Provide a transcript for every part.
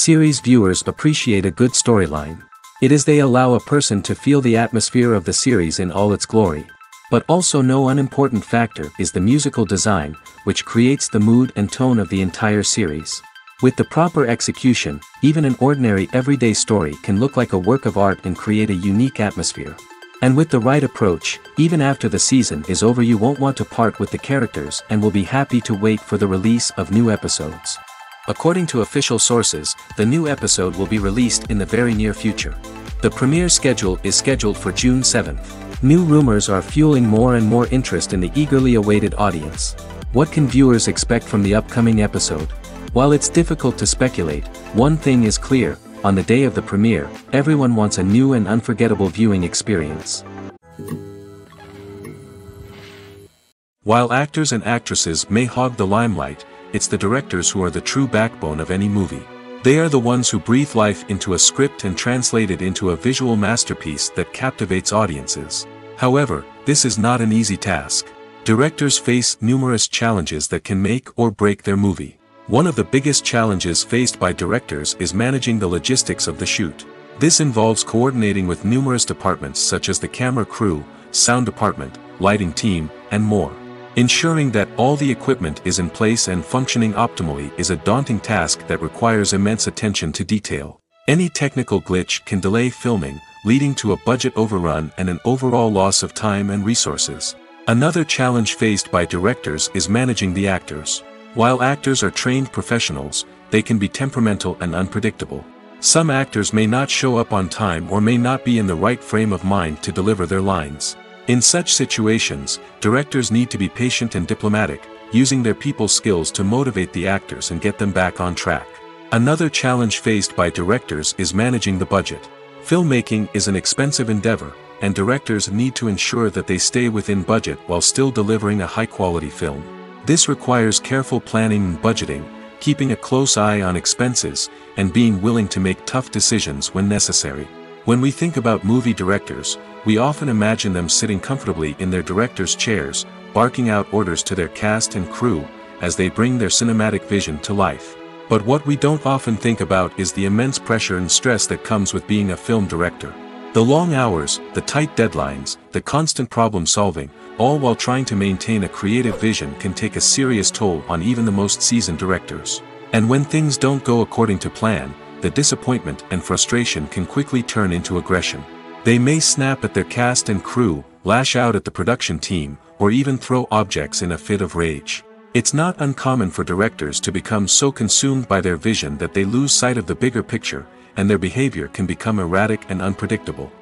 Series viewers appreciate a good storyline. It is they allow a person to feel the atmosphere of the series in all its glory. But also no unimportant factor is the musical design, which creates the mood and tone of the entire series. With the proper execution, even an ordinary everyday story can look like a work of art and create a unique atmosphere. And with the right approach, even after the season is over you won't want to part with the characters and will be happy to wait for the release of new episodes. According to official sources, the new episode will be released in the very near future. The premiere schedule is scheduled for June 7th. New rumors are fueling more and more interest in the eagerly awaited audience. What can viewers expect from the upcoming episode? While it's difficult to speculate, one thing is clear: on the day of the premiere, everyone wants a new and unforgettable viewing experience. While actors and actresses may hog the limelight, it's the directors who are the true backbone of any movie. They are the ones who breathe life into a script and translate it into a visual masterpiece that captivates audiences. However, this is not an easy task. Directors face numerous challenges that can make or break their movie. One of the biggest challenges faced by directors is managing the logistics of the shoot. This involves coordinating with numerous departments such as the camera crew, sound department, lighting team, and more. Ensuring that all the equipment is in place and functioning optimally is a daunting task that requires immense attention to detail. Any technical glitch can delay filming, leading to a budget overrun and an overall loss of time and resources. Another challenge faced by directors is managing the actors. While actors are trained professionals, they can be temperamental and unpredictable. Some actors may not show up on time or may not be in the right frame of mind to deliver their lines. In such situations, directors need to be patient and diplomatic, using their people skills to motivate the actors and get them back on track. Another challenge faced by directors is managing the budget. Filmmaking is an expensive endeavor, and directors need to ensure that they stay within budget while still delivering a high-quality film. This requires careful planning and budgeting, keeping a close eye on expenses, and being willing to make tough decisions when necessary. When we think about movie directors, we often imagine them sitting comfortably in their director's chairs, barking out orders to their cast and crew, as they bring their cinematic vision to life. But what we don't often think about is the immense pressure and stress that comes with being a film director. The long hours, the tight deadlines, the constant problem solving, all while trying to maintain a creative vision can take a serious toll on even the most seasoned directors. And when things don't go according to plan, the disappointment and frustration can quickly turn into aggression. They may snap at their cast and crew, lash out at the production team, or even throw objects in a fit of rage. It's not uncommon for directors to become so consumed by their vision that they lose sight of the bigger picture, and their behavior can become erratic and unpredictable.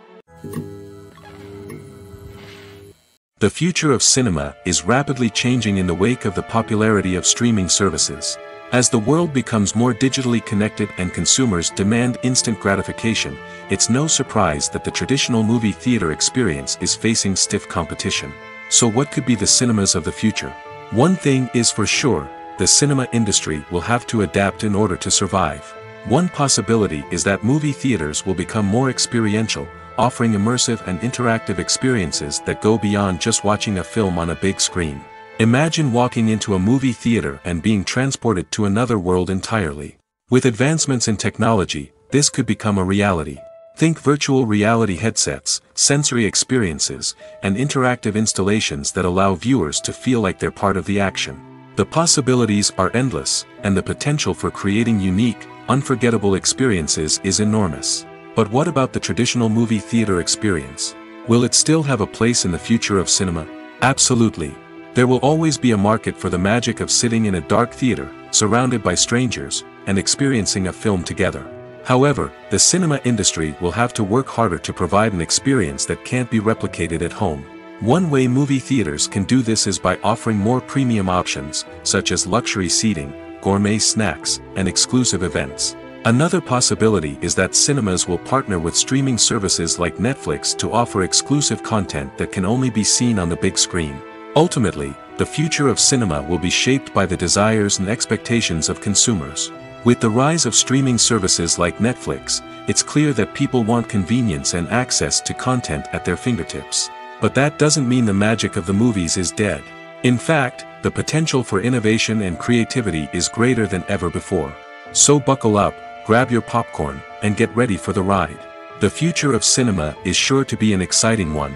The future of cinema is rapidly changing in the wake of the popularity of streaming services. As the world becomes more digitally connected and consumers demand instant gratification, it's no surprise that the traditional movie theater experience is facing stiff competition. So what could be the cinemas of the future? One thing is for sure, the cinema industry will have to adapt in order to survive. One possibility is that movie theaters will become more experiential, offering immersive and interactive experiences that go beyond just watching a film on a big screen. Imagine walking into a movie theater and being transported to another world entirely. With advancements in technology, this could become a reality. Think virtual reality headsets, sensory experiences, and interactive installations that allow viewers to feel like they're part of the action. The possibilities are endless, and the potential for creating unique, unforgettable experiences is enormous. But what about the traditional movie theater experience? Will it still have a place in the future of cinema? Absolutely. There will always be a market for the magic of sitting in a dark theater, surrounded by strangers, and experiencing a film together. However, the cinema industry will have to work harder to provide an experience that can't be replicated at home. One way movie theaters can do this is by offering more premium options, such as luxury seating, gourmet snacks, and exclusive events. Another possibility is that cinemas will partner with streaming services like Netflix to offer exclusive content that can only be seen on the big screen. Ultimately, the future of cinema will be shaped by the desires and expectations of consumers. With the rise of streaming services like Netflix, it's clear that people want convenience and access to content at their fingertips. But that doesn't mean the magic of the movies is dead. In fact, the potential for innovation and creativity is greater than ever before. So buckle up, grab your popcorn, and get ready for the ride. The future of cinema is sure to be an exciting one.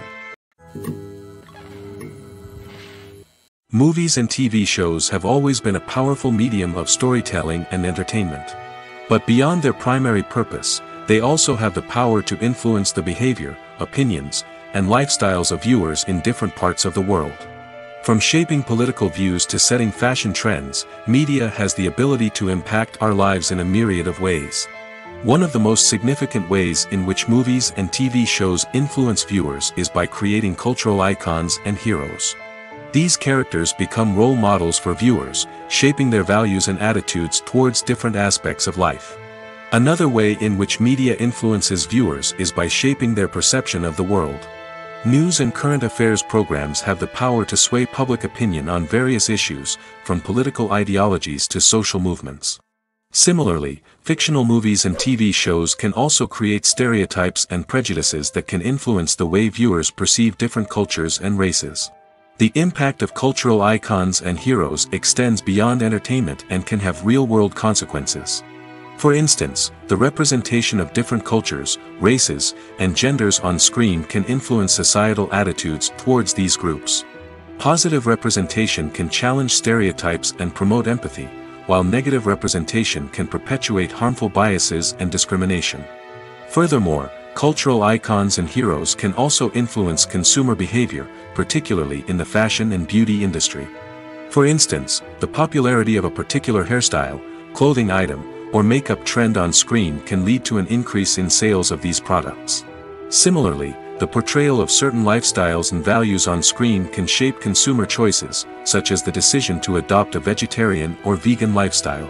Movies and TV shows have always been a powerful medium of storytelling and entertainment. But beyond their primary purpose, they also have the power to influence the behavior, opinions, and lifestyles of viewers in different parts of the world. From shaping political views to setting fashion trends, media has the ability to impact our lives in a myriad of ways. One of the most significant ways in which movies and TV shows influence viewers is by creating cultural icons and heroes. These characters become role models for viewers, shaping their values and attitudes towards different aspects of life. Another way in which media influences viewers is by shaping their perception of the world. News and current affairs programs have the power to sway public opinion on various issues, from political ideologies to social movements. Similarly, fictional movies and TV shows can also create stereotypes and prejudices that can influence the way viewers perceive different cultures and races. The impact of cultural icons and heroes extends beyond entertainment and can have real-world consequences. For instance, the representation of different cultures, races, and genders on screen can influence societal attitudes towards these groups. Positive representation can challenge stereotypes and promote empathy, while negative representation can perpetuate harmful biases and discrimination. Furthermore, cultural icons and heroes can also influence consumer behavior, particularly in the fashion and beauty industry. For instance, the popularity of a particular hairstyle, clothing item, or makeup trend on screen can lead to an increase in sales of these products. Similarly, the portrayal of certain lifestyles and values on screen can shape consumer choices, such as the decision to adopt a vegetarian or vegan lifestyle.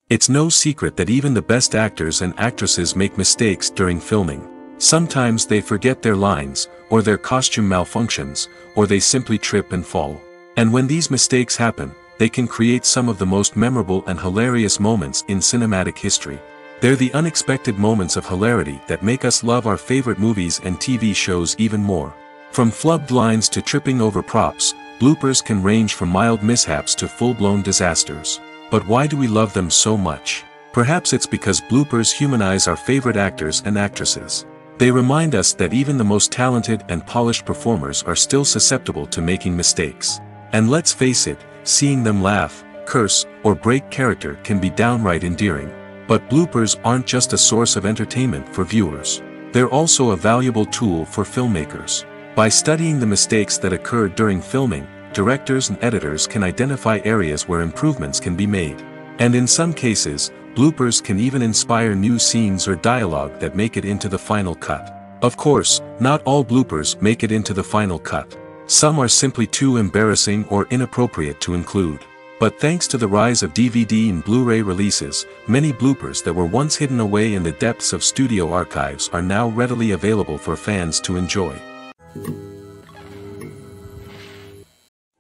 It's no secret that even the best actors and actresses make mistakes during filming. Sometimes they forget their lines, or their costume malfunctions, or they simply trip and fall. And when these mistakes happen, they can create some of the most memorable and hilarious moments in cinematic history. They're the unexpected moments of hilarity that make us love our favorite movies and TV shows even more. From flubbed lines to tripping over props, bloopers can range from mild mishaps to full-blown disasters. But why do we love them so much? Perhaps it's because bloopers humanize our favorite actors and actresses. They remind us that even the most talented and polished performers are still susceptible to making mistakes. And let's face it, seeing them laugh, curse, or break character can be downright endearing. But bloopers aren't just a source of entertainment for viewers. They're also a valuable tool for filmmakers. By studying the mistakes that occurred during filming, directors and editors can identify areas where improvements can be made. And in some cases, bloopers can even inspire new scenes or dialogue that make it into the final cut. Of course, not all bloopers make it into the final cut. Some are simply too embarrassing or inappropriate to include. But thanks to the rise of DVD and Blu-ray releases, many bloopers that were once hidden away in the depths of studio archives are now readily available for fans to enjoy.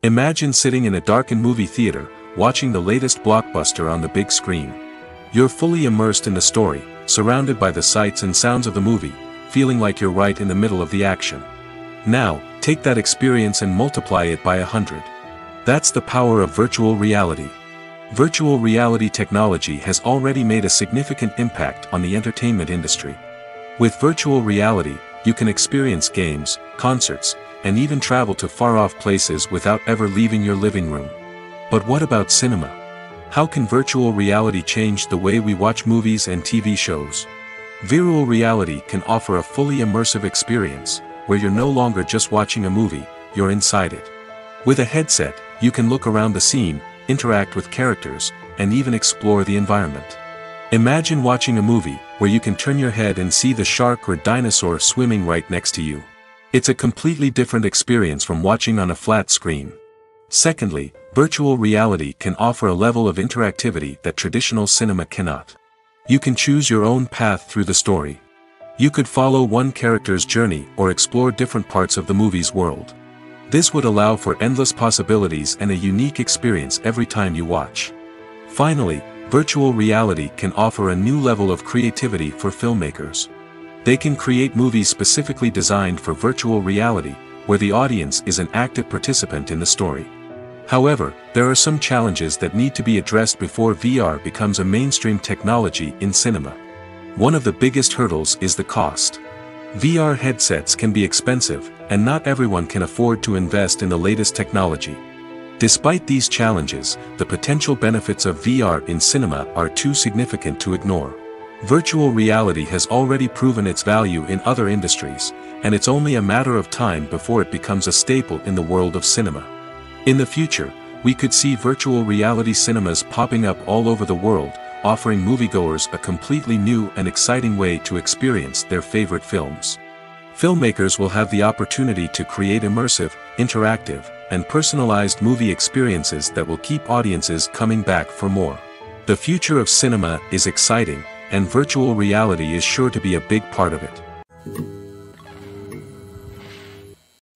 Imagine sitting in a darkened movie theater, watching the latest blockbuster on the big screen. You're fully immersed in the story, surrounded by the sights and sounds of the movie, feeling like you're right in the middle of the action. Now, take that experience and multiply it by 100. That's the power of virtual reality. Virtual reality technology has already made a significant impact on the entertainment industry. With virtual reality, you can experience games, concerts, and even travel to far-off places without ever leaving your living room. But what about cinema? How can virtual reality change the way we watch movies and TV shows? Virtual reality can offer a fully immersive experience, where you're no longer just watching a movie, you're inside it. With a headset, you can look around the scene, interact with characters, and even explore the environment. Imagine watching a movie where you can turn your head and see the shark or dinosaur swimming right next to you. It's a completely different experience from watching on a flat screen. Secondly, virtual reality can offer a level of interactivity that traditional cinema cannot. You can choose your own path through the story. You could follow one character's journey or explore different parts of the movie's world. This would allow for endless possibilities and a unique experience every time you watch. Finally, virtual reality can offer a new level of creativity for filmmakers. They can create movies specifically designed for virtual reality, where the audience is an active participant in the story. However, there are some challenges that need to be addressed before VR becomes a mainstream technology in cinema. One of the biggest hurdles is the cost. VR headsets can be expensive, and not everyone can afford to invest in the latest technology. Despite these challenges, the potential benefits of VR in cinema are too significant to ignore. Virtual reality has already proven its value in other industries, and it's only a matter of time before it becomes a staple in the world of cinema. In the future, we could see virtual reality cinemas popping up all over the world, offering moviegoers a completely new and exciting way to experience their favorite films. Filmmakers will have the opportunity to create immersive, interactive, and personalized movie experiences that will keep audiences coming back for more. The future of cinema is exciting, and virtual reality is sure to be a big part of it.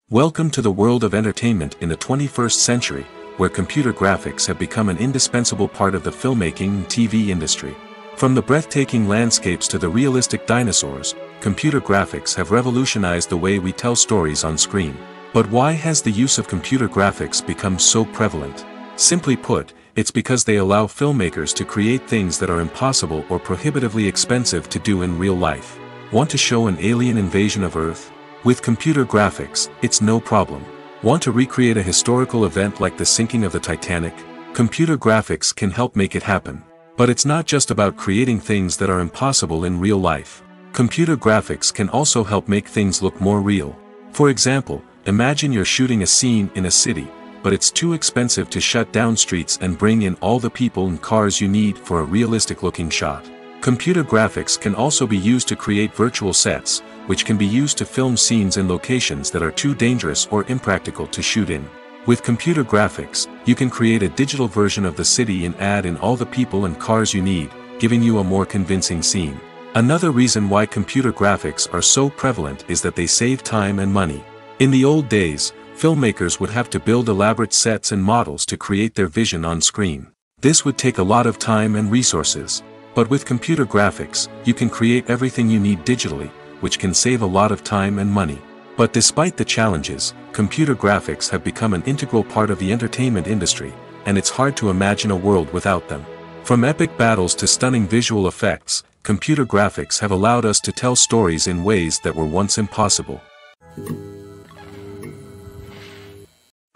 Welcome to the world of entertainment in the 21st century, where computer graphics have become an indispensable part of the filmmaking and TV industry. From the breathtaking landscapes to the realistic dinosaurs, computer graphics have revolutionized the way we tell stories on screen. But why has the use of computer graphics become so prevalent? Simply put, it's because they allow filmmakers to create things that are impossible or prohibitively expensive to do in real life. Want to show an alien invasion of Earth? With computer graphics, it's no problem. Want to recreate a historical event like the sinking of the Titanic? Computer graphics can help make it happen. But it's not just about creating things that are impossible in real life. Computer graphics can also help make things look more real. For example, imagine you're shooting a scene in a city, but it's too expensive to shut down streets and bring in all the people and cars you need for a realistic-looking shot. Computer graphics can also be used to create virtual sets, which can be used to film scenes in locations that are too dangerous or impractical to shoot in. With computer graphics, you can create a digital version of the city and add in all the people and cars you need, giving you a more convincing scene. Another reason why computer graphics are so prevalent is that they save time and money. In the old days, filmmakers would have to build elaborate sets and models to create their vision on screen. This would take a lot of time and resources. But with computer graphics, you can create everything you need digitally, which can save a lot of time and money. But despite the challenges, computer graphics have become an integral part of the entertainment industry, and it's hard to imagine a world without them. From epic battles to stunning visual effects, computer graphics have allowed us to tell stories in ways that were once impossible.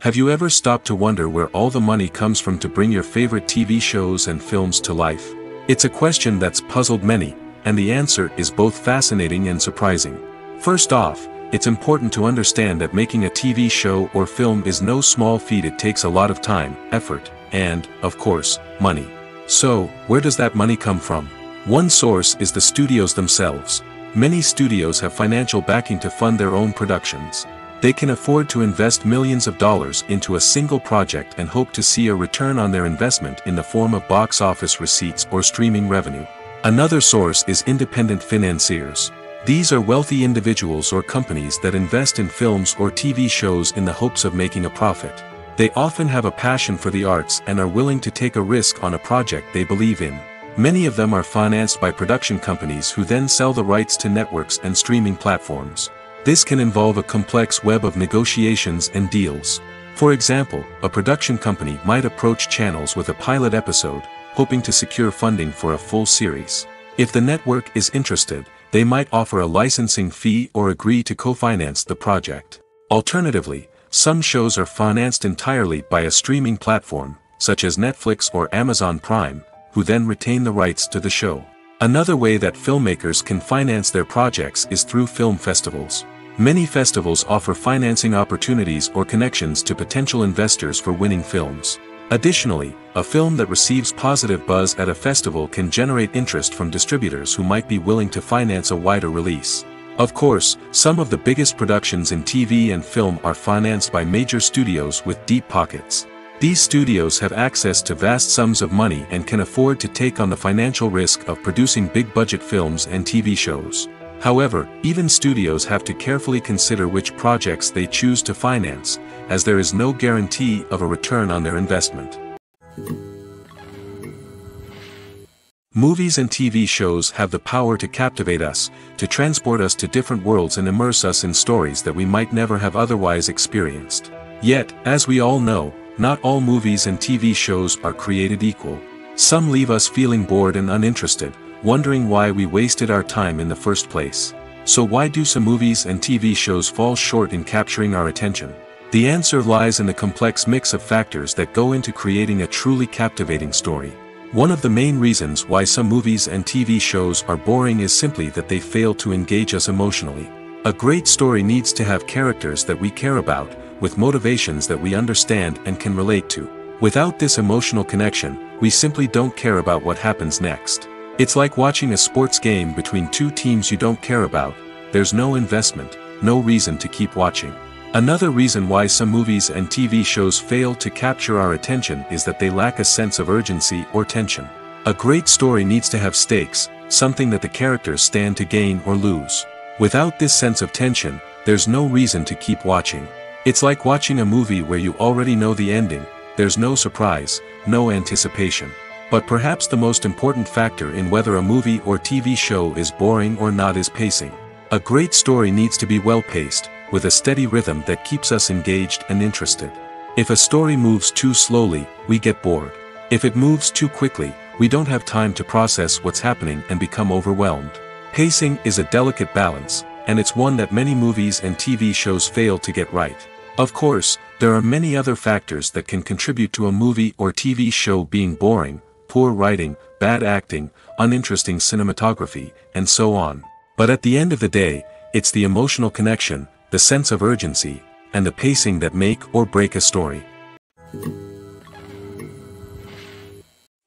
Have you ever stopped to wonder where all the money comes from to bring your favorite TV shows and films to life? It's a question that's puzzled many, and the answer is both fascinating and surprising. First off, it's important to understand that making a TV show or film is no small feat. It takes a lot of time, effort, and, of course, money. So, where does that money come from? One source is the studios themselves. Many studios have financial backing to fund their own productions. They can afford to invest millions of dollars into a single project and hope to see a return on their investment in the form of box office receipts or streaming revenue. Another source is independent financiers. These are wealthy individuals or companies that invest in films or TV shows in the hopes of making a profit. They often have a passion for the arts and are willing to take a risk on a project they believe in. Many of them are financed by production companies who then sell the rights to networks and streaming platforms. This can involve a complex web of negotiations and deals. For example, a production company might approach channels with a pilot episode, hoping to secure funding for a full series. If the network is interested, they might offer a licensing fee or agree to co-finance the project. Alternatively, some shows are financed entirely by a streaming platform, such as Netflix or Amazon Prime, who then retain the rights to the show. Another way that filmmakers can finance their projects is through film festivals. Many festivals offer financing opportunities or connections to potential investors for winning films. Additionally, a film that receives positive buzz at a festival can generate interest from distributors who might be willing to finance a wider release. Of course, some of the biggest productions in TV and film are financed by major studios with deep pockets. These studios have access to vast sums of money and can afford to take on the financial risk of producing big-budget films and TV shows. However, even studios have to carefully consider which projects they choose to finance, as there is no guarantee of a return on their investment. Movies and TV shows have the power to captivate us, to transport us to different worlds and immerse us in stories that we might never have otherwise experienced. Yet, as we all know, not all movies and TV shows are created equal. Some leave us feeling bored and uninterested, wondering why we wasted our time in the first place. So why do some movies and TV shows fall short in capturing our attention? The answer lies in the complex mix of factors that go into creating a truly captivating story. One of the main reasons why some movies and TV shows are boring is simply that they fail to engage us emotionally. A great story needs to have characters that we care about, with motivations that we understand and can relate to. Without this emotional connection, we simply don't care about what happens next. It's like watching a sports game between two teams you don't care about. There's no investment, no reason to keep watching. Another reason why some movies and TV shows fail to capture our attention is that they lack a sense of urgency or tension. A great story needs to have stakes, something that the characters stand to gain or lose. Without this sense of tension, there's no reason to keep watching. It's like watching a movie where you already know the ending, there's no surprise, no anticipation. But perhaps the most important factor in whether a movie or TV show is boring or not is pacing. A great story needs to be well-paced, with a steady rhythm that keeps us engaged and interested. If a story moves too slowly, we get bored. If it moves too quickly, we don't have time to process what's happening and become overwhelmed. Pacing is a delicate balance, and it's one that many movies and TV shows fail to get right. Of course, there are many other factors that can contribute to a movie or TV show being boring: poor writing, bad acting, uninteresting cinematography, and so on. But at the end of the day, it's the emotional connection, the sense of urgency, and the pacing that make or break a story.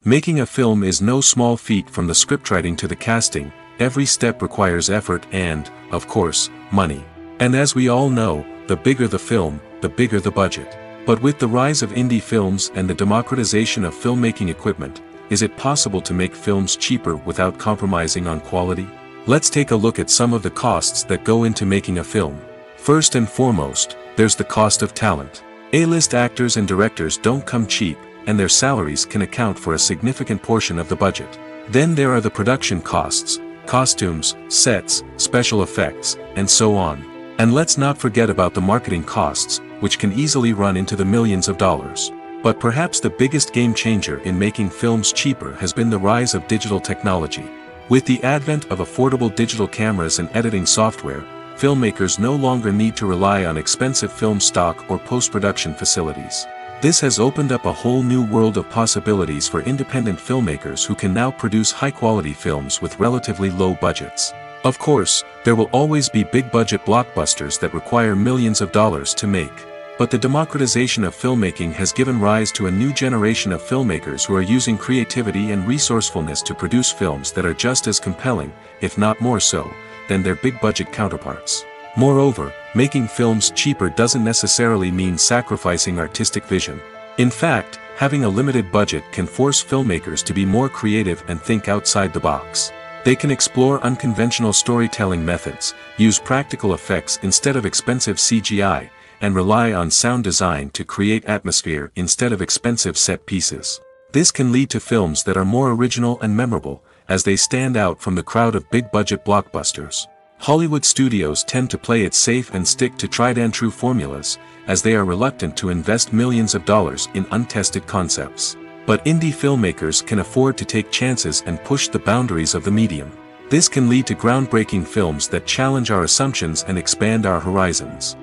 Making a film is no small feat. From the scriptwriting to the casting, every step requires effort and, of course, money. And as we all know, the bigger the film, the bigger the budget. But with the rise of indie films and the democratization of filmmaking equipment, is it possible to make films cheaper without compromising on quality? Let's take a look at some of the costs that go into making a film. First and foremost, there's the cost of talent. A-list actors and directors don't come cheap, and their salaries can account for a significant portion of the budget. Then there are the production costs, costumes, sets, special effects, and so on. And let's not forget about the marketing costs, which can easily run into the millions of dollars. But perhaps the biggest game changer in making films cheaper has been the rise of digital technology. With the advent of affordable digital cameras and editing software, filmmakers no longer need to rely on expensive film stock or post-production facilities. This has opened up a whole new world of possibilities for independent filmmakers who can now produce high-quality films with relatively low budgets. Of course, there will always be big-budget blockbusters that require millions of dollars to make. But the democratization of filmmaking has given rise to a new generation of filmmakers who are using creativity and resourcefulness to produce films that are just as compelling, if not more so, than their big-budget counterparts. Moreover, making films cheaper doesn't necessarily mean sacrificing artistic vision. In fact, having a limited budget can force filmmakers to be more creative and think outside the box. They can explore unconventional storytelling methods, use practical effects instead of expensive CGI, and rely on sound design to create atmosphere instead of expensive set pieces. This can lead to films that are more original and memorable, as they stand out from the crowd of big-budget blockbusters. Hollywood studios tend to play it safe and stick to tried-and-true formulas, as they are reluctant to invest millions of dollars in untested concepts. But indie filmmakers can afford to take chances and push the boundaries of the medium. This can lead to groundbreaking films that challenge our assumptions and expand our horizons.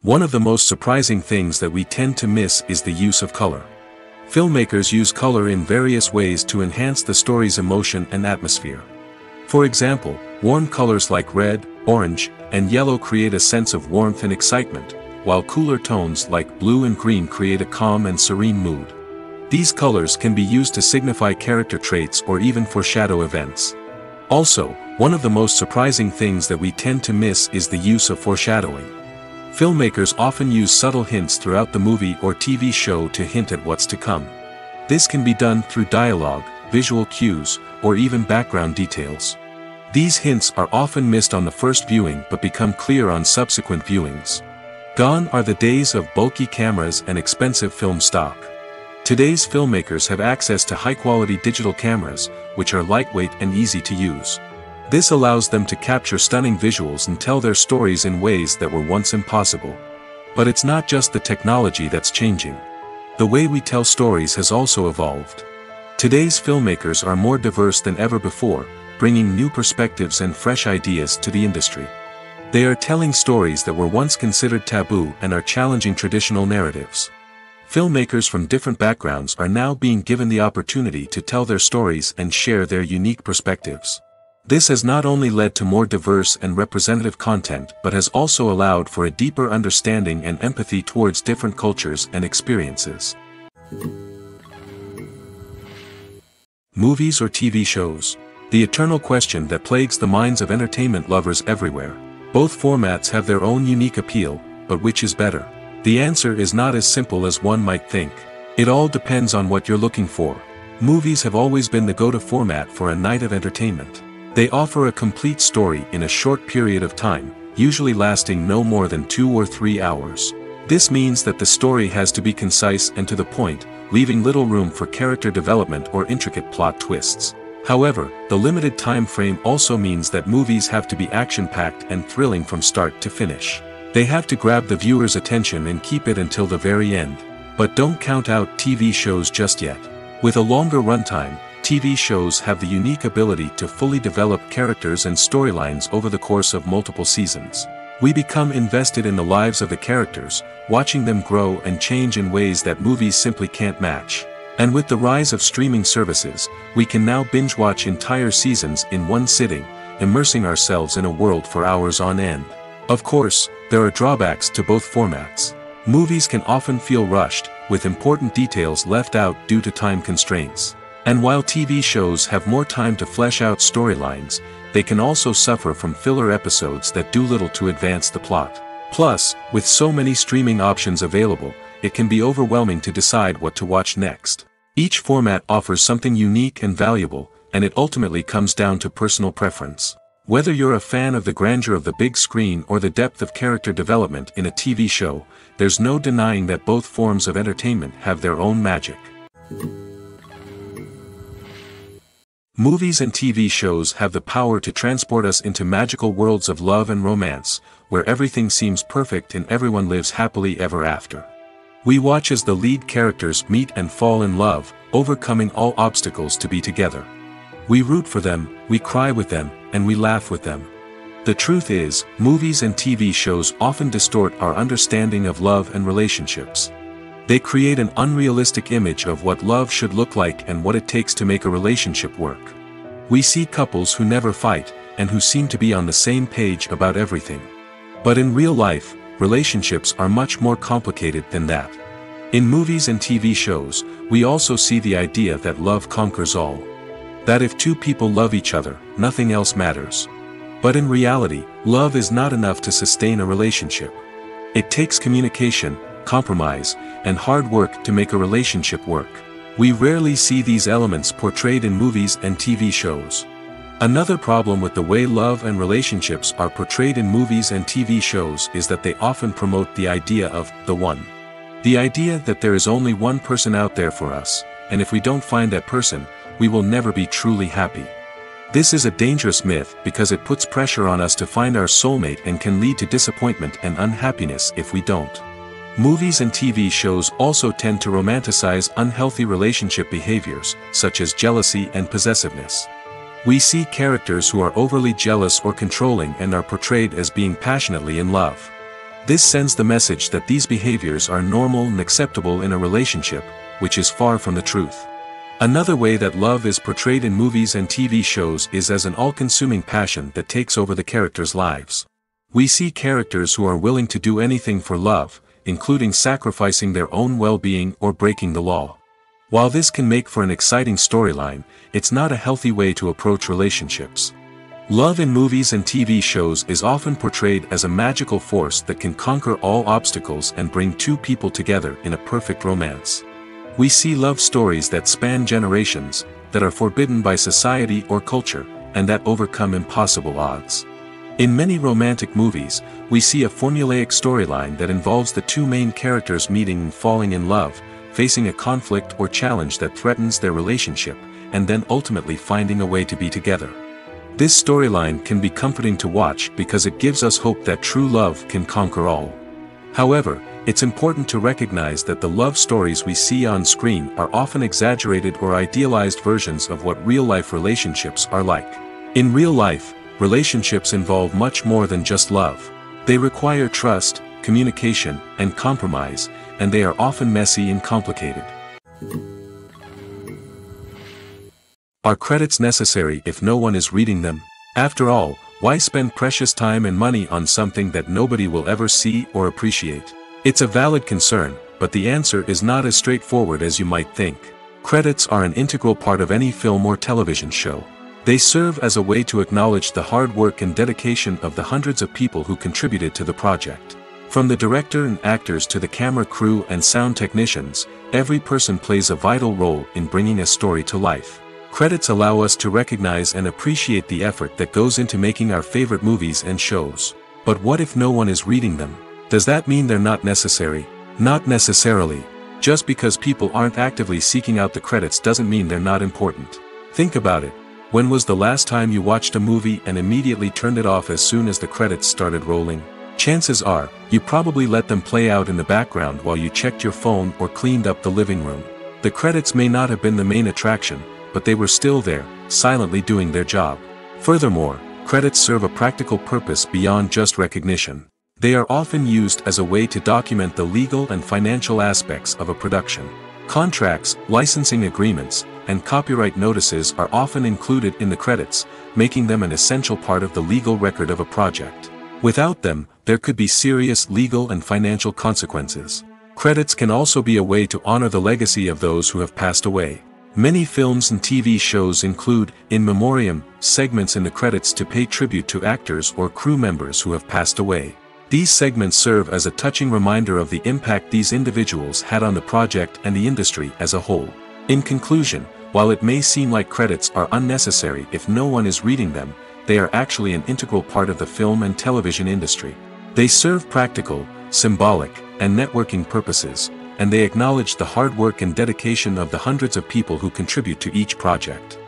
One of the most surprising things that we tend to miss is the use of color. Filmmakers use color in various ways to enhance the story's emotion and atmosphere. For example, warm colors like red, orange, and yellow create a sense of warmth and excitement, while cooler tones like blue and green create a calm and serene mood. These colors can be used to signify character traits or even foreshadow events. Also, one of the most surprising things that we tend to miss is the use of foreshadowing. Filmmakers often use subtle hints throughout the movie or TV show to hint at what's to come. This can be done through dialogue, visual cues, or even background details. These hints are often missed on the first viewing but become clear on subsequent viewings. Gone are the days of bulky cameras and expensive film stock. Today's filmmakers have access to high-quality digital cameras, which are lightweight and easy to use. This allows them to capture stunning visuals and tell their stories in ways that were once impossible. But it's not just the technology that's changing. The way we tell stories has also evolved. Today's filmmakers are more diverse than ever before, bringing new perspectives and fresh ideas to the industry. They are telling stories that were once considered taboo and are challenging traditional narratives. Filmmakers from different backgrounds are now being given the opportunity to tell their stories and share their unique perspectives. This has not only led to more diverse and representative content but has also allowed for a deeper understanding and empathy towards different cultures and experiences. Movies or TV shows? The eternal question that plagues the minds of entertainment lovers everywhere. Both formats have their own unique appeal, but which is better? The answer is not as simple as one might think. It all depends on what you're looking for. Movies have always been the go-to format for a night of entertainment. They offer a complete story in a short period of time, usually lasting no more than 2 or 3 hours. This means that the story has to be concise and to the point, leaving little room for character development or intricate plot twists. However, the limited time frame also means that movies have to be action-packed and thrilling from start to finish. They have to grab the viewer's attention and keep it until the very end. But don't count out TV shows just yet. With a longer runtime, TV shows have the unique ability to fully develop characters and storylines over the course of multiple seasons. We become invested in the lives of the characters, watching them grow and change in ways that movies simply can't match. And with the rise of streaming services, we can now binge-watch entire seasons in one sitting, immersing ourselves in a world for hours on end. Of course, there are drawbacks to both formats. Movies can often feel rushed, with important details left out due to time constraints. And while TV shows have more time to flesh out storylines, they can also suffer from filler episodes that do little to advance the plot. Plus, with so many streaming options available, it can be overwhelming to decide what to watch next. Each format offers something unique and valuable, and it ultimately comes down to personal preference. Whether you're a fan of the grandeur of the big screen or the depth of character development in a TV show, there's no denying that both forms of entertainment have their own magic. Movies and TV shows have the power to transport us into magical worlds of love and romance, where everything seems perfect and everyone lives happily ever after. We watch as the lead characters meet and fall in love, overcoming all obstacles to be together. We root for them, we cry with them, and we laugh with them. The truth is, movies and TV shows often distort our understanding of love and relationships. They create an unrealistic image of what love should look like and what it takes to make a relationship work. We see couples who never fight, and who seem to be on the same page about everything. But in real life, relationships are much more complicated than that. In movies and TV shows, we also see the idea that love conquers all. That if two people love each other, nothing else matters. But in reality, love is not enough to sustain a relationship. It takes communication, compromise, and hard work to make a relationship work. We rarely see these elements portrayed in movies and TV shows. Another problem with the way love and relationships are portrayed in movies and TV shows is that they often promote the idea of the one. The idea that there is only one person out there for us, and if we don't find that person, we will never be truly happy. This is a dangerous myth because it puts pressure on us to find our soulmate and can lead to disappointment and unhappiness if we don't. Movies and TV shows also tend to romanticize unhealthy relationship behaviors, such as jealousy and possessiveness. We see characters who are overly jealous or controlling and are portrayed as being passionately in love. This sends the message that these behaviors are normal and acceptable in a relationship, which is far from the truth. Another way that love is portrayed in movies and TV shows is as an all-consuming passion that takes over the characters' lives. We see characters who are willing to do anything for love, including sacrificing their own well-being or breaking the law. While this can make for an exciting storyline, it's not a healthy way to approach relationships. Love in movies and TV shows is often portrayed as a magical force that can conquer all obstacles and bring two people together in a perfect romance. We see love stories that span generations, that are forbidden by society or culture, and that overcome impossible odds. In many romantic movies, we see a formulaic storyline that involves the two main characters meeting and falling in love, facing a conflict or challenge that threatens their relationship, and then ultimately finding a way to be together. This storyline can be comforting to watch because it gives us hope that true love can conquer all. However, it's important to recognize that the love stories we see on screen are often exaggerated or idealized versions of what real-life relationships are like. In real life, relationships involve much more than just love. They require trust, communication, and compromise, and they are often messy and complicated. Are credits necessary if no one is reading them? After all, why spend precious time and money on something that nobody will ever see or appreciate? It's a valid concern, but the answer is not as straightforward as you might think. Credits are an integral part of any film or television show. They serve as a way to acknowledge the hard work and dedication of the hundreds of people who contributed to the project. From the director and actors to the camera crew and sound technicians, every person plays a vital role in bringing a story to life. Credits allow us to recognize and appreciate the effort that goes into making our favorite movies and shows. But what if no one is reading them? Does that mean they're not necessary? Not necessarily. Just because people aren't actively seeking out the credits doesn't mean they're not important. Think about it. When was the last time you watched a movie and immediately turned it off as soon as the credits started rolling? Chances are, you probably let them play out in the background while you checked your phone or cleaned up the living room. The credits may not have been the main attraction, but they were still there, silently doing their job. Furthermore, credits serve a practical purpose beyond just recognition. They are often used as a way to document the legal and financial aspects of a production. Contracts, licensing agreements, and copyright notices are often included in the credits, making them an essential part of the legal record of a project. Without them, there could be serious legal and financial consequences. Credits can also be a way to honor the legacy of those who have passed away. Many films and TV shows include, in memoriam, segments in the credits to pay tribute to actors or crew members who have passed away. These segments serve as a touching reminder of the impact these individuals had on the project and the industry as a whole. In conclusion, while it may seem like credits are unnecessary if no one is reading them, they are actually an integral part of the film and television industry. They serve practical, symbolic, and networking purposes, and they acknowledge the hard work and dedication of the hundreds of people who contribute to each project.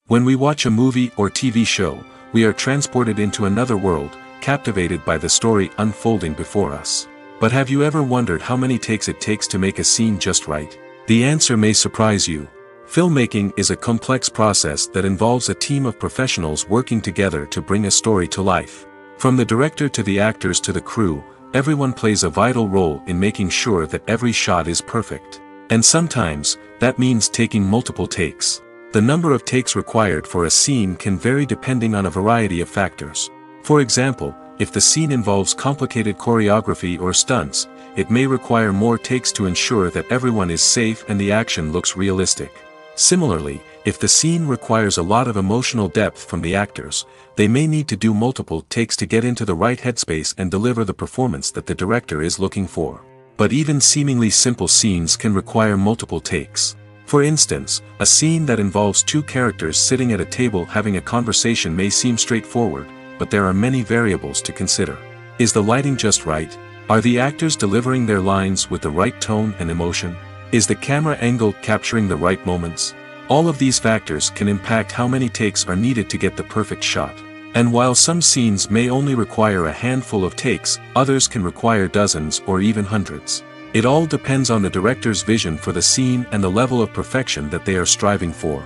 When we watch a movie or TV show, we are transported into another world, captivated by the story unfolding before us. But have you ever wondered how many takes it takes to make a scene just right? The answer may surprise you. Filmmaking is a complex process that involves a team of professionals working together to bring a story to life. From the director to the actors to the crew, everyone plays a vital role in making sure that every shot is perfect. And sometimes, that means taking multiple takes. The number of takes required for a scene can vary depending on a variety of factors. For example, if the scene involves complicated choreography or stunts, it may require more takes to ensure that everyone is safe and the action looks realistic. Similarly, if the scene requires a lot of emotional depth from the actors, they may need to do multiple takes to get into the right headspace and deliver the performance that the director is looking for. But even seemingly simple scenes can require multiple takes. For instance, a scene that involves two characters sitting at a table having a conversation may seem straightforward, but there are many variables to consider. Is the lighting just right? Are the actors delivering their lines with the right tone and emotion? Is the camera angle capturing the right moments? All of these factors can impact how many takes are needed to get the perfect shot. And while some scenes may only require a handful of takes, others can require dozens or even hundreds. It all depends on the director's vision for the scene and the level of perfection that they are striving for.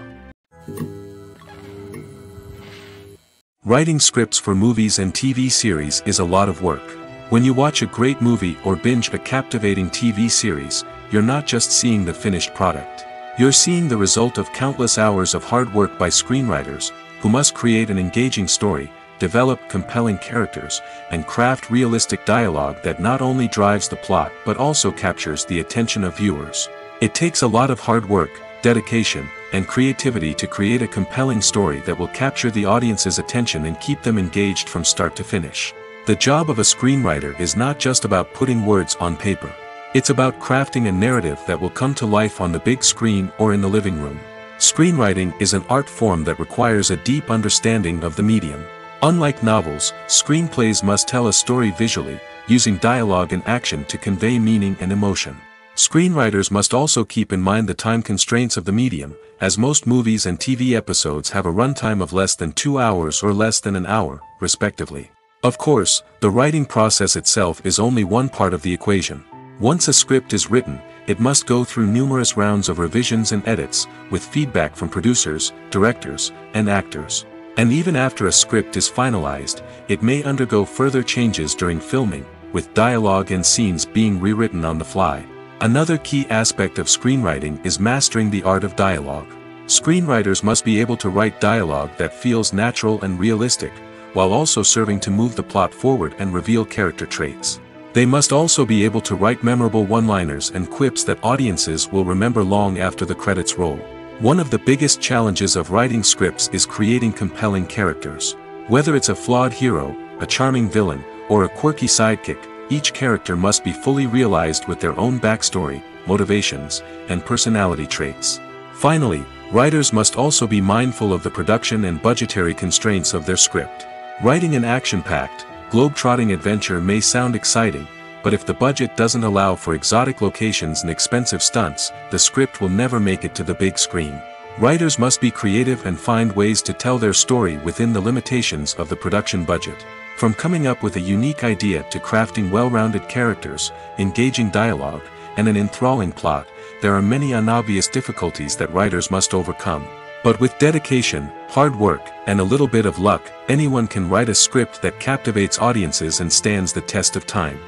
Writing scripts for movies and TV series is a lot of work. When you watch a great movie or binge a captivating TV series, you're not just seeing the finished product. You're seeing the result of countless hours of hard work by screenwriters, who must create an engaging story, develop compelling characters, and craft realistic dialogue that not only drives the plot but also captures the attention of viewers. It takes a lot of hard work, dedication, and creativity to create a compelling story that will capture the audience's attention and keep them engaged from start to finish. The job of a screenwriter is not just about putting words on paper. It's about crafting a narrative that will come to life on the big screen or in the living room. Screenwriting is an art form that requires a deep understanding of the medium. Unlike novels, screenplays must tell a story visually, using dialogue and action to convey meaning and emotion. Screenwriters must also keep in mind the time constraints of the medium, as most movies and TV episodes have a runtime of less than 2 hours or less than an hour, respectively. Of course, the writing process itself is only one part of the equation. Once a script is written, it must go through numerous rounds of revisions and edits, with feedback from producers, directors, and actors. And even after a script is finalized, it may undergo further changes during filming, with dialogue and scenes being rewritten on the fly. Another key aspect of screenwriting is mastering the art of dialogue. Screenwriters must be able to write dialogue that feels natural and realistic, while also serving to move the plot forward and reveal character traits. They must also be able to write memorable one-liners and quips that audiences will remember long after the credits roll. One of the biggest challenges of writing scripts is creating compelling characters. Whether it's a flawed hero, a charming villain, or a quirky sidekick, each character must be fully realized with their own backstory, motivations, and personality traits. Finally, writers must also be mindful of the production and budgetary constraints of their script. Writing an action-packed, globe-trotting adventure may sound exciting, but if the budget doesn't allow for exotic locations and expensive stunts, the script will never make it to the big screen. Writers must be creative and find ways to tell their story within the limitations of the production budget. From coming up with a unique idea to crafting well-rounded characters, engaging dialogue, and an enthralling plot, there are many unobvious difficulties that writers must overcome. But with dedication, hard work, and a little bit of luck, anyone can write a script that captivates audiences and stands the test of time.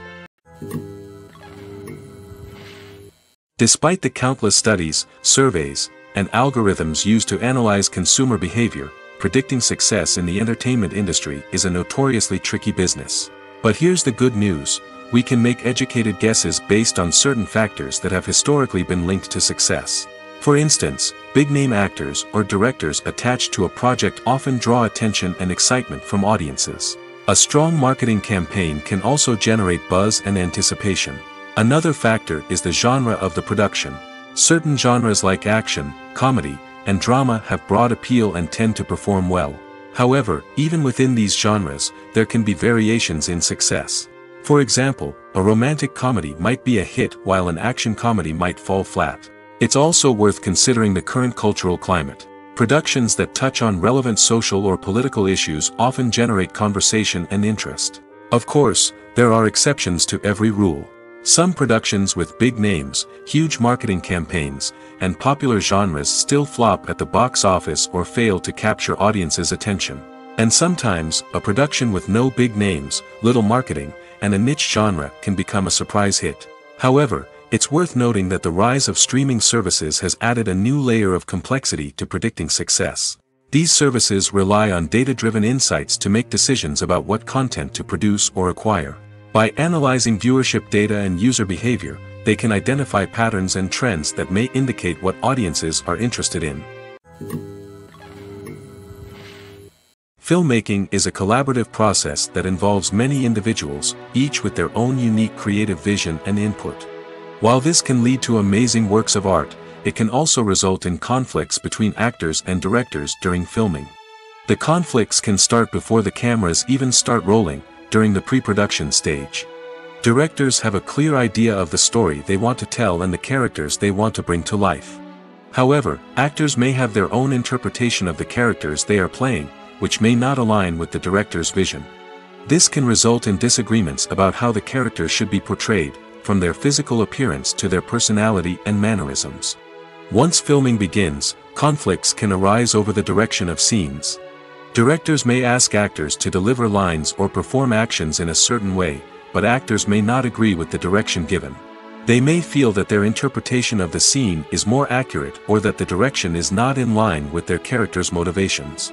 Despite the countless studies, surveys, and algorithms used to analyze consumer behavior, predicting success in the entertainment industry is a notoriously tricky business. But here's the good news: we can make educated guesses based on certain factors that have historically been linked to success. For instance, big-name actors or directors attached to a project often draw attention and excitement from audiences. A strong marketing campaign can also generate buzz and anticipation. Another factor is the genre of the production. Certain genres like action, comedy, and drama have broad appeal and tend to perform well. However, even within these genres, there can be variations in success. For example, a romantic comedy might be a hit while an action comedy might fall flat. It's also worth considering the current cultural climate. Productions that touch on relevant social or political issues often generate conversation and interest. Of course, there are exceptions to every rule. Some productions with big names, huge marketing campaigns, and popular genres still flop at the box office or fail to capture audiences' attention. And sometimes, a production with no big names, little marketing, and a niche genre can become a surprise hit. However, it's worth noting that the rise of streaming services has added a new layer of complexity to predicting success. These services rely on data-driven insights to make decisions about what content to produce or acquire. By analyzing viewership data and user behavior, they can identify patterns and trends that may indicate what audiences are interested in. Filmmaking is a collaborative process that involves many individuals, each with their own unique creative vision and input. While this can lead to amazing works of art, it can also result in conflicts between actors and directors during filming. The conflicts can start before the cameras even start rolling, during the pre-production stage. Directors have a clear idea of the story they want to tell and the characters they want to bring to life. However, actors may have their own interpretation of the characters they are playing, which may not align with the director's vision. This can result in disagreements about how the characters should be portrayed, from their physical appearance to their personality and mannerisms. Once filming begins, conflicts can arise over the direction of scenes. Directors may ask actors to deliver lines or perform actions in a certain way, but actors may not agree with the direction given. They may feel that their interpretation of the scene is more accurate or that the direction is not in line with their character's motivations.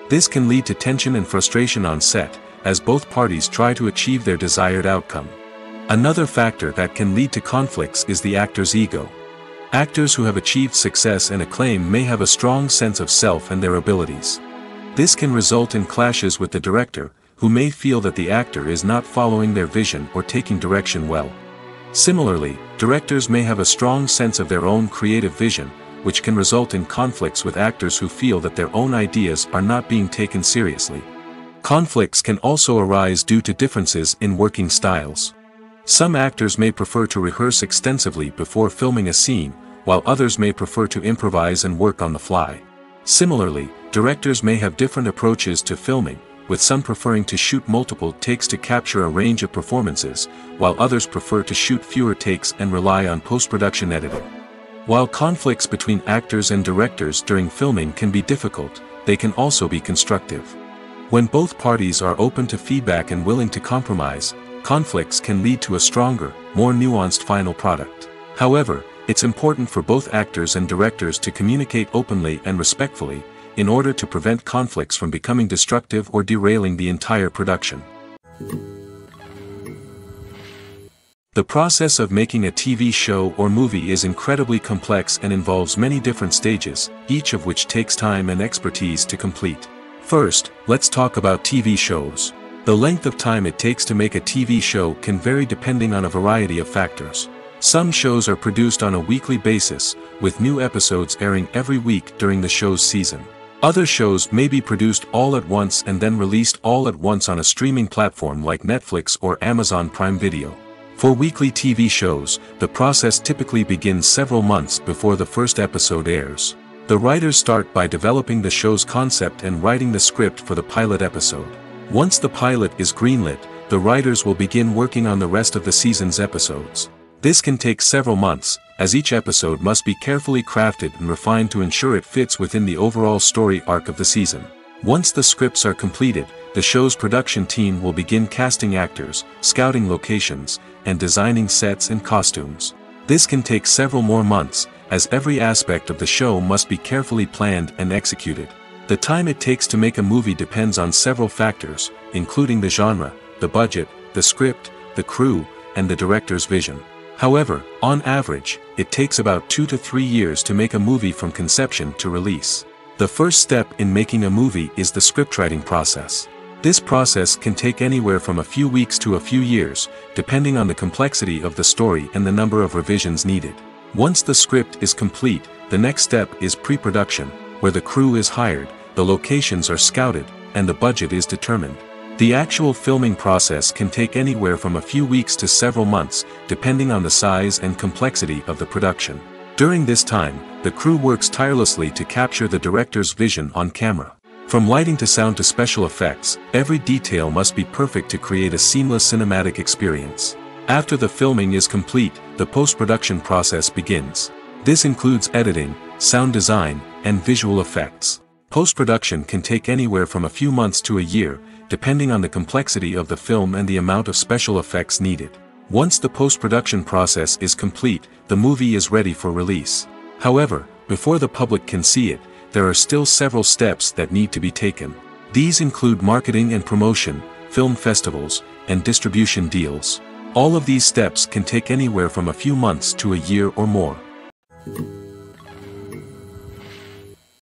This can lead to tension and frustration on set, as both parties try to achieve their desired outcome. Another factor that can lead to conflicts is the actor's ego. Actors who have achieved success and acclaim may have a strong sense of self and their abilities. This can result in clashes with the director, who may feel that the actor is not following their vision or taking direction well. Similarly, directors may have a strong sense of their own creative vision, which can result in conflicts with actors who feel that their own ideas are not being taken seriously. Conflicts can also arise due to differences in working styles. Some actors may prefer to rehearse extensively before filming a scene, while others may prefer to improvise and work on the fly. Similarly, directors may have different approaches to filming, with some preferring to shoot multiple takes to capture a range of performances, while others prefer to shoot fewer takes and rely on post-production editing. While conflicts between actors and directors during filming can be difficult, they can also be constructive. When both parties are open to feedback and willing to compromise, conflicts can lead to a stronger, more nuanced final product. However, it's important for both actors and directors to communicate openly and respectfully, in order to prevent conflicts from becoming destructive or derailing the entire production. The process of making a TV show or movie is incredibly complex and involves many different stages, each of which takes time and expertise to complete. First, let's talk about TV shows. The length of time it takes to make a TV show can vary depending on a variety of factors. Some shows are produced on a weekly basis, with new episodes airing every week during the show's season. Other shows may be produced all at once and then released all at once on a streaming platform like Netflix or Amazon Prime Video. For weekly TV shows, the process typically begins several months before the first episode airs. The writers start by developing the show's concept and writing the script for the pilot episode. Once the pilot is greenlit, the writers will begin working on the rest of the season's episodes. This can take several months, as each episode must be carefully crafted and refined to ensure it fits within the overall story arc of the season. Once the scripts are completed, the show's production team will begin casting actors, scouting locations, and designing sets and costumes. This can take several more months, as every aspect of the show must be carefully planned and executed. The time it takes to make a movie depends on several factors, including the genre, the budget, the script, the crew, and the director's vision. However, on average, it takes about 2 to 3 years to make a movie from conception to release. The first step in making a movie is the scriptwriting process. This process can take anywhere from a few weeks to a few years, depending on the complexity of the story and the number of revisions needed. Once the script is complete, the next step is pre-production, where the crew is hired, the locations are scouted, and the budget is determined. The actual filming process can take anywhere from a few weeks to several months, depending on the size and complexity of the production. During this time, the crew works tirelessly to capture the director's vision on camera. From lighting to sound to special effects, every detail must be perfect to create a seamless cinematic experience. After the filming is complete, the post-production process begins. This includes editing, sound design, and visual effects. Post-production can take anywhere from a few months to a year, depending on the complexity of the film and the amount of special effects needed. Once the post-production process is complete, the movie is ready for release. However, before the public can see it, there are still several steps that need to be taken. These include marketing and promotion, film festivals, and distribution deals. All of these steps can take anywhere from a few months to a year or more.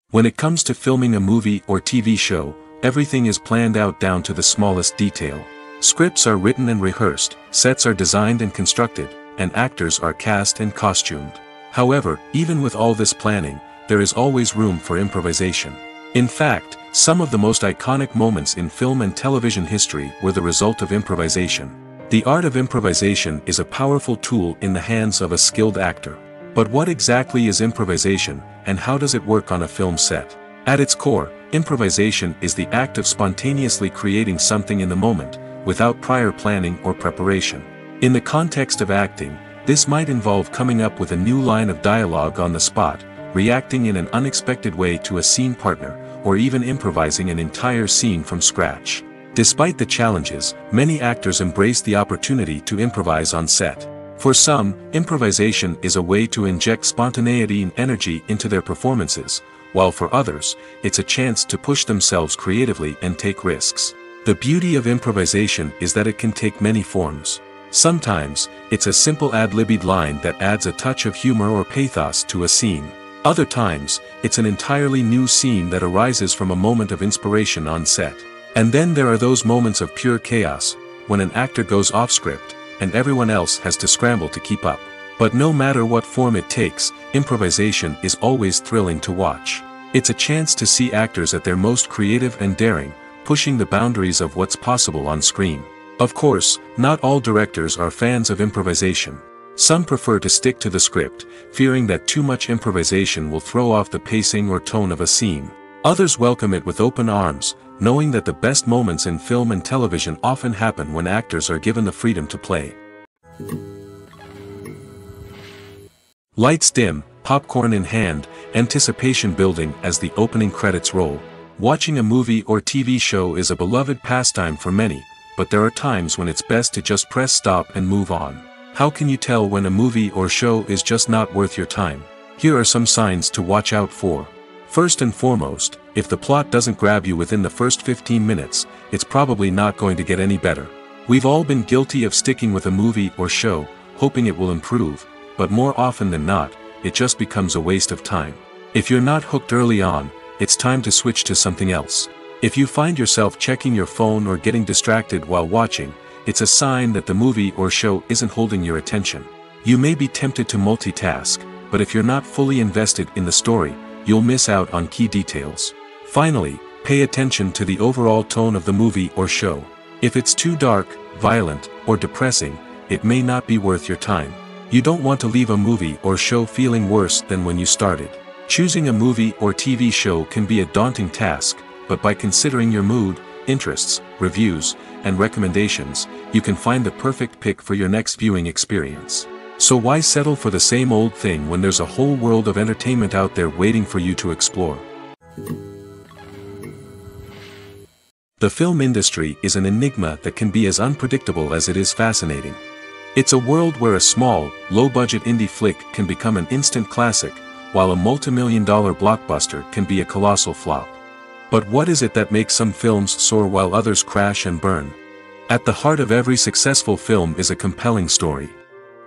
When it comes to filming a movie or TV show, everything is planned out down to the smallest detail. Scripts are written and rehearsed, sets are designed and constructed, and actors are cast and costumed. However, even with all this planning, there is always room for improvisation. In fact, some of the most iconic moments in film and television history were the result of improvisation. The art of improvisation is a powerful tool in the hands of a skilled actor. But what exactly is improvisation, and how does it work on a film set? At its core, improvisation is the act of spontaneously creating something in the moment, without prior planning or preparation. In the context of acting, this might involve coming up with a new line of dialogue on the spot, reacting in an unexpected way to a scene partner, or even improvising an entire scene from scratch. Despite the challenges, many actors embrace the opportunity to improvise on set. For some, improvisation is a way to inject spontaneity and energy into their performances, while for others, it's a chance to push themselves creatively and take risks. The beauty of improvisation is that it can take many forms. Sometimes, it's a simple ad-libbed line that adds a touch of humor or pathos to a scene. Other times, it's an entirely new scene that arises from a moment of inspiration on set. And then there are those moments of pure chaos, when an actor goes off script, and everyone else has to scramble to keep up. But no matter what form it takes, improvisation is always thrilling to watch. It's a chance to see actors at their most creative and daring, pushing the boundaries of what's possible on screen. Of course, not all directors are fans of improvisation. Some prefer to stick to the script, fearing that too much improvisation will throw off the pacing or tone of a scene. Others welcome it with open arms, knowing that the best moments in film and television often happen when actors are given the freedom to play. Lights dim, popcorn in hand, anticipation building as the opening credits roll. Watching a movie or TV show is a beloved pastime for many, but there are times when it's best to just press stop and move on. How can you tell when a movie or show is just not worth your time? Here are some signs to watch out for. First and foremost, if the plot doesn't grab you within the first 15 minutes, it's probably not going to get any better. We've all been guilty of sticking with a movie or show, hoping it will improve, but more often than not, it just becomes a waste of time. If you're not hooked early on, it's time to switch to something else. If you find yourself checking your phone or getting distracted while watching, it's a sign that the movie or show isn't holding your attention. You may be tempted to multitask, but if you're not fully invested in the story, you'll miss out on key details. Finally, pay attention to the overall tone of the movie or show. If it's too dark, violent, or depressing, it may not be worth your time. You don't want to leave a movie or show feeling worse than when you started. Choosing a movie or TV show can be a daunting task, but by considering your mood, interests, reviews, and recommendations, you can find the perfect pick for your next viewing experience. So why settle for the same old thing when there's a whole world of entertainment out there waiting for you to explore? The film industry is an enigma that can be as unpredictable as it is fascinating. It's a world where a small, low-budget indie flick can become an instant classic, while a multi-million-dollar blockbuster can be a colossal flop. But what is it that makes some films soar while others crash and burn? At the heart of every successful film is a compelling story.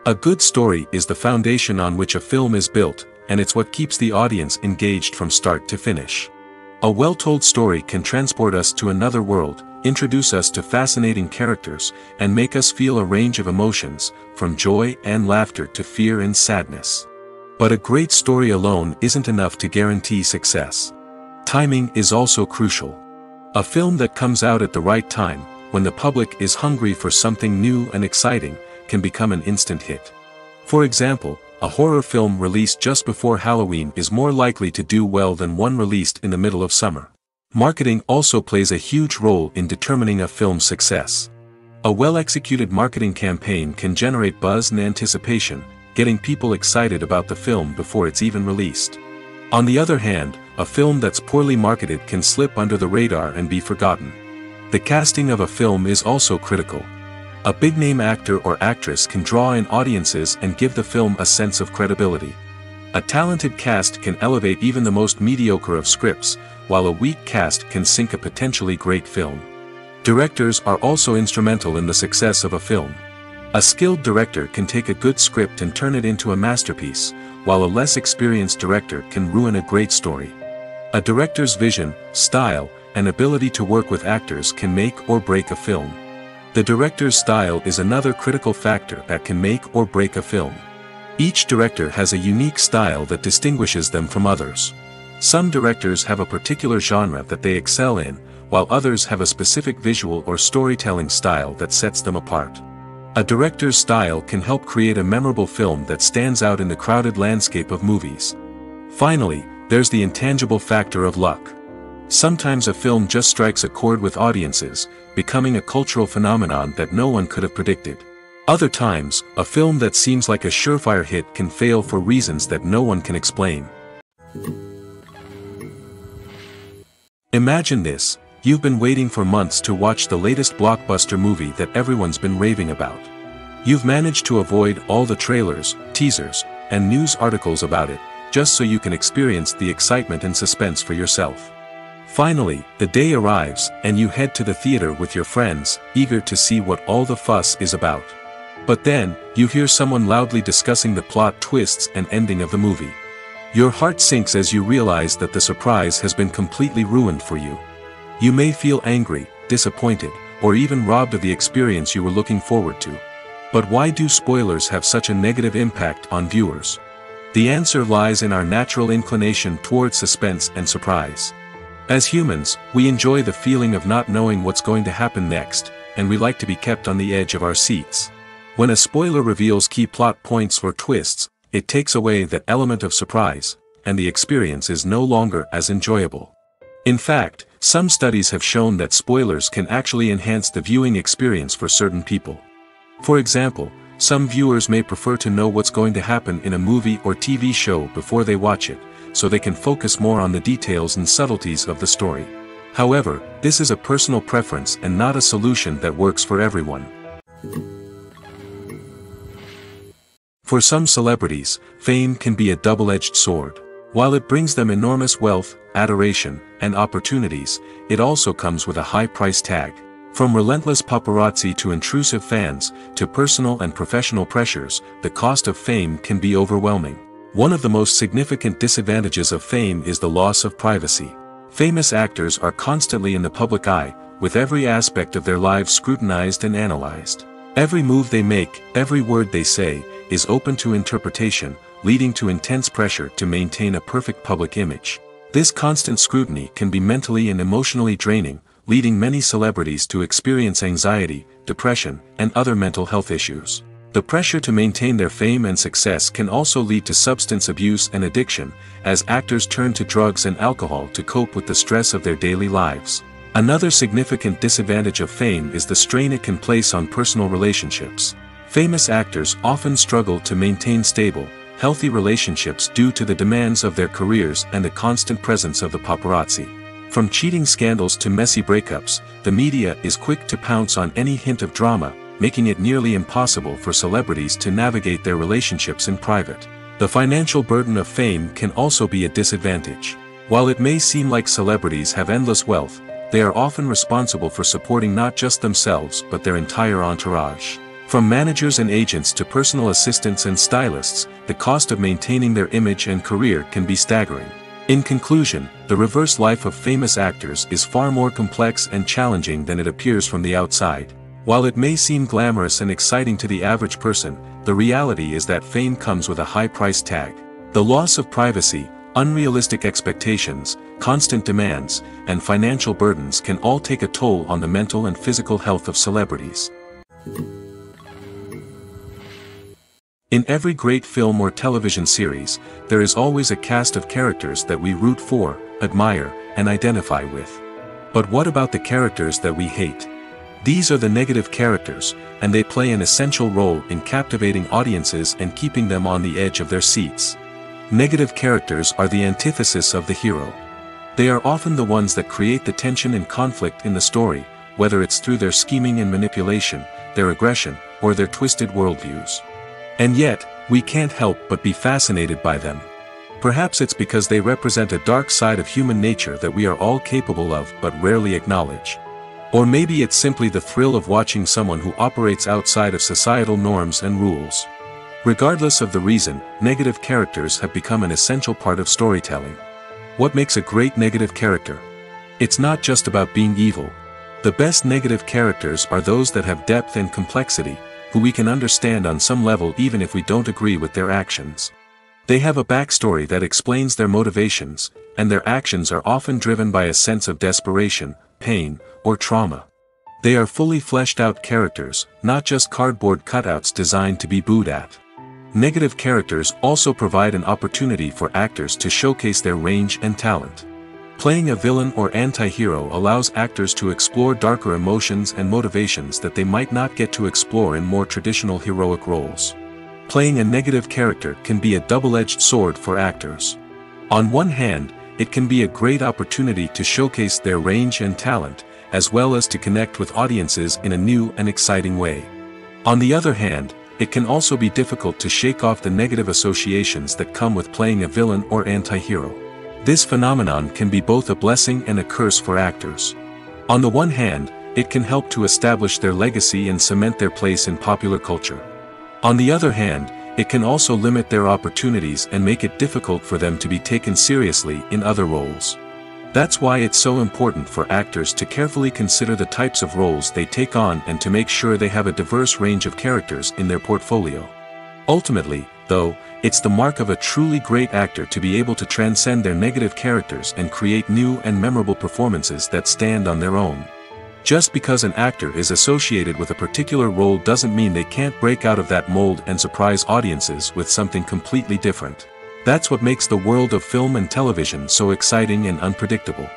A good story is the foundation on which a film is built, and it's what keeps the audience engaged from start to finish. A well-told story can transport us to another world, introduce us to fascinating characters, and make us feel a range of emotions, from joy and laughter to fear and sadness. But a great story alone isn't enough to guarantee success. Timing is also crucial. A film that comes out at the right time, when the public is hungry for something new and exciting, can become an instant hit. For example, a horror film released just before Halloween is more likely to do well than one released in the middle of summer. Marketing also plays a huge role in determining a film's success. A well-executed marketing campaign can generate buzz and anticipation, getting people excited about the film before it's even released. On the other hand, a film that's poorly marketed can slip under the radar and be forgotten. The casting of a film is also critical. A big-name actor or actress can draw in audiences and give the film a sense of credibility. A talented cast can elevate even the most mediocre of scripts, while a weak cast can sink a potentially great film. Directors are also instrumental in the success of a film. A skilled director can take a good script and turn it into a masterpiece, while a less experienced director can ruin a great story. A director's vision, style, and ability to work with actors can make or break a film. The director's style is another critical factor that can make or break a film. Each director has a unique style that distinguishes them from others. Some directors have a particular genre that they excel in, while others have a specific visual or storytelling style that sets them apart. A director's style can help create a memorable film that stands out in the crowded landscape of movies. Finally, there's the intangible factor of luck. Sometimes a film just strikes a chord with audiences, becoming a cultural phenomenon that no one could have predicted. Other times, a film that seems like a surefire hit can fail for reasons that no one can explain. Imagine this: you've been waiting for months to watch the latest blockbuster movie that everyone's been raving about. You've managed to avoid all the trailers, teasers, and news articles about it, just so you can experience the excitement and suspense for yourself. Finally, the day arrives, and you head to the theater with your friends, eager to see what all the fuss is about. But then, you hear someone loudly discussing the plot twists and ending of the movie. Your heart sinks as you realize that the surprise has been completely ruined for you. You may feel angry, disappointed, or even robbed of the experience you were looking forward to. But why do spoilers have such a negative impact on viewers? The answer lies in our natural inclination toward suspense and surprise. As humans, we enjoy the feeling of not knowing what's going to happen next, and we like to be kept on the edge of our seats. When a spoiler reveals key plot points or twists, it takes away that element of surprise, and the experience is no longer as enjoyable. In fact, some studies have shown that spoilers can actually enhance the viewing experience for certain people. For example, some viewers may prefer to know what's going to happen in a movie or TV show before they watch it, so they can focus more on the details and subtleties of the story. However, this is a personal preference and not a solution that works for everyone. For some celebrities, fame can be a double-edged sword. While it brings them enormous wealth, adoration, and opportunities, it also comes with a high price tag. From relentless paparazzi to intrusive fans, to personal and professional pressures, the cost of fame can be overwhelming. One of the most significant disadvantages of fame is the loss of privacy. Famous actors are constantly in the public eye, with every aspect of their lives scrutinized and analyzed. Every move they make, every word they say, is open to interpretation, leading to intense pressure to maintain a perfect public image. This constant scrutiny can be mentally and emotionally draining, leading many celebrities to experience anxiety, depression, and other mental health issues. The pressure to maintain their fame and success can also lead to substance abuse and addiction, as actors turn to drugs and alcohol to cope with the stress of their daily lives. Another significant disadvantage of fame is the strain it can place on personal relationships. Famous actors often struggle to maintain stable, healthy relationships due to the demands of their careers and the constant presence of the paparazzi. From cheating scandals to messy breakups, the media is quick to pounce on any hint of drama, making it nearly impossible for celebrities to navigate their relationships in private. The financial burden of fame can also be a disadvantage. While it may seem like celebrities have endless wealth, they are often responsible for supporting not just themselves but their entire entourage. From managers and agents to personal assistants and stylists, the cost of maintaining their image and career can be staggering. In conclusion, the reverse life of famous actors is far more complex and challenging than it appears from the outside. While it may seem glamorous and exciting to the average person, the reality is that fame comes with a high price tag. The loss of privacy, unrealistic expectations, constant demands, and financial burdens can all take a toll on the mental and physical health of celebrities. In every great film or television series, there is always a cast of characters that we root for, admire, and identify with. But what about the characters that we hate? These are the negative characters, and they play an essential role in captivating audiences and keeping them on the edge of their seats. Negative characters are the antithesis of the hero. They are often the ones that create the tension and conflict in the story, whether it's through their scheming and manipulation, their aggression, or their twisted worldviews. And yet, we can't help but be fascinated by them. Perhaps it's because they represent a dark side of human nature that we are all capable of but rarely acknowledge. Or maybe it's simply the thrill of watching someone who operates outside of societal norms and rules. Regardless of the reason, negative characters have become an essential part of storytelling. What makes a great negative character? It's not just about being evil. The best negative characters are those that have depth and complexity, who we can understand on some level even if we don't agree with their actions. They have a backstory that explains their motivations, and their actions are often driven by a sense of desperation, pain, or trauma. They are fully fleshed out characters, not just cardboard cutouts designed to be booed at. Negative characters also provide an opportunity for actors to showcase their range and talent. Playing a villain or anti-hero allows actors to explore darker emotions and motivations that they might not get to explore in more traditional heroic roles. Playing a negative character can be a double-edged sword for actors. On one hand, it can be a great opportunity to showcase their range and talent, as well as to connect with audiences in a new and exciting way. On the other hand, it can also be difficult to shake off the negative associations that come with playing a villain or anti-hero. This phenomenon can be both a blessing and a curse for actors. On the one hand, it can help to establish their legacy and cement their place in popular culture. On the other hand, it can also limit their opportunities and make it difficult for them to be taken seriously in other roles. That's why it's so important for actors to carefully consider the types of roles they take on and to make sure they have a diverse range of characters in their portfolio. Ultimately, though, it's the mark of a truly great actor to be able to transcend their negative characters and create new and memorable performances that stand on their own. Just because an actor is associated with a particular role doesn't mean they can't break out of that mold and surprise audiences with something completely different. That's what makes the world of film and television so exciting and unpredictable.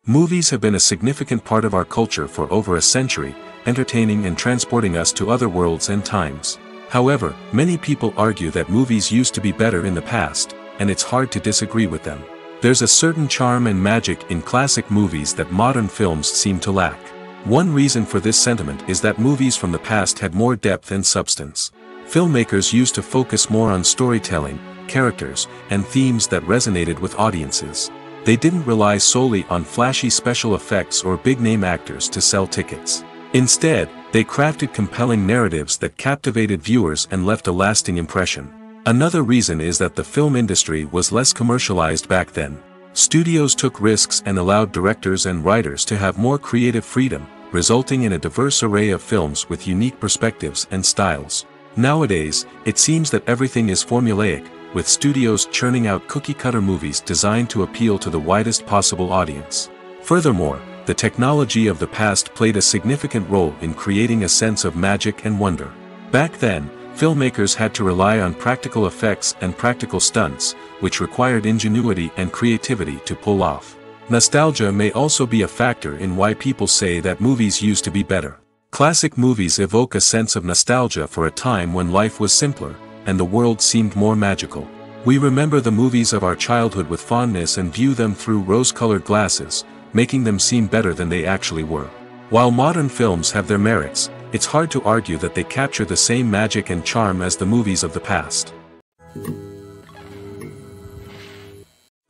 Movies have been a significant part of our culture for over a century, entertaining and transporting us to other worlds and times. However, many people argue that movies used to be better in the past, and it's hard to disagree with them. There's a certain charm and magic in classic movies that modern films seem to lack. One reason for this sentiment is that movies from the past had more depth and substance. Filmmakers used to focus more on storytelling, characters, and themes that resonated with audiences. They didn't rely solely on flashy special effects or big-name actors to sell tickets. Instead, they crafted compelling narratives that captivated viewers and left a lasting impression. Another reason is that the film industry was less commercialized back then. Studios took risks and allowed directors and writers to have more creative freedom, resulting in a diverse array of films with unique perspectives and styles. Nowadays, it seems that everything is formulaic, with studios churning out cookie-cutter movies designed to appeal to the widest possible audience. Furthermore, the technology of the past played a significant role in creating a sense of magic and wonder. Back then, filmmakers had to rely on practical effects and practical stunts, which required ingenuity and creativity to pull off. Nostalgia may also be a factor in why people say that movies used to be better. Classic movies evoke a sense of nostalgia for a time when life was simpler, and the world seemed more magical. We remember the movies of our childhood with fondness and view them through rose-colored glasses, making them seem better than they actually were. While modern films have their merits, it's hard to argue that they capture the same magic and charm as the movies of the past.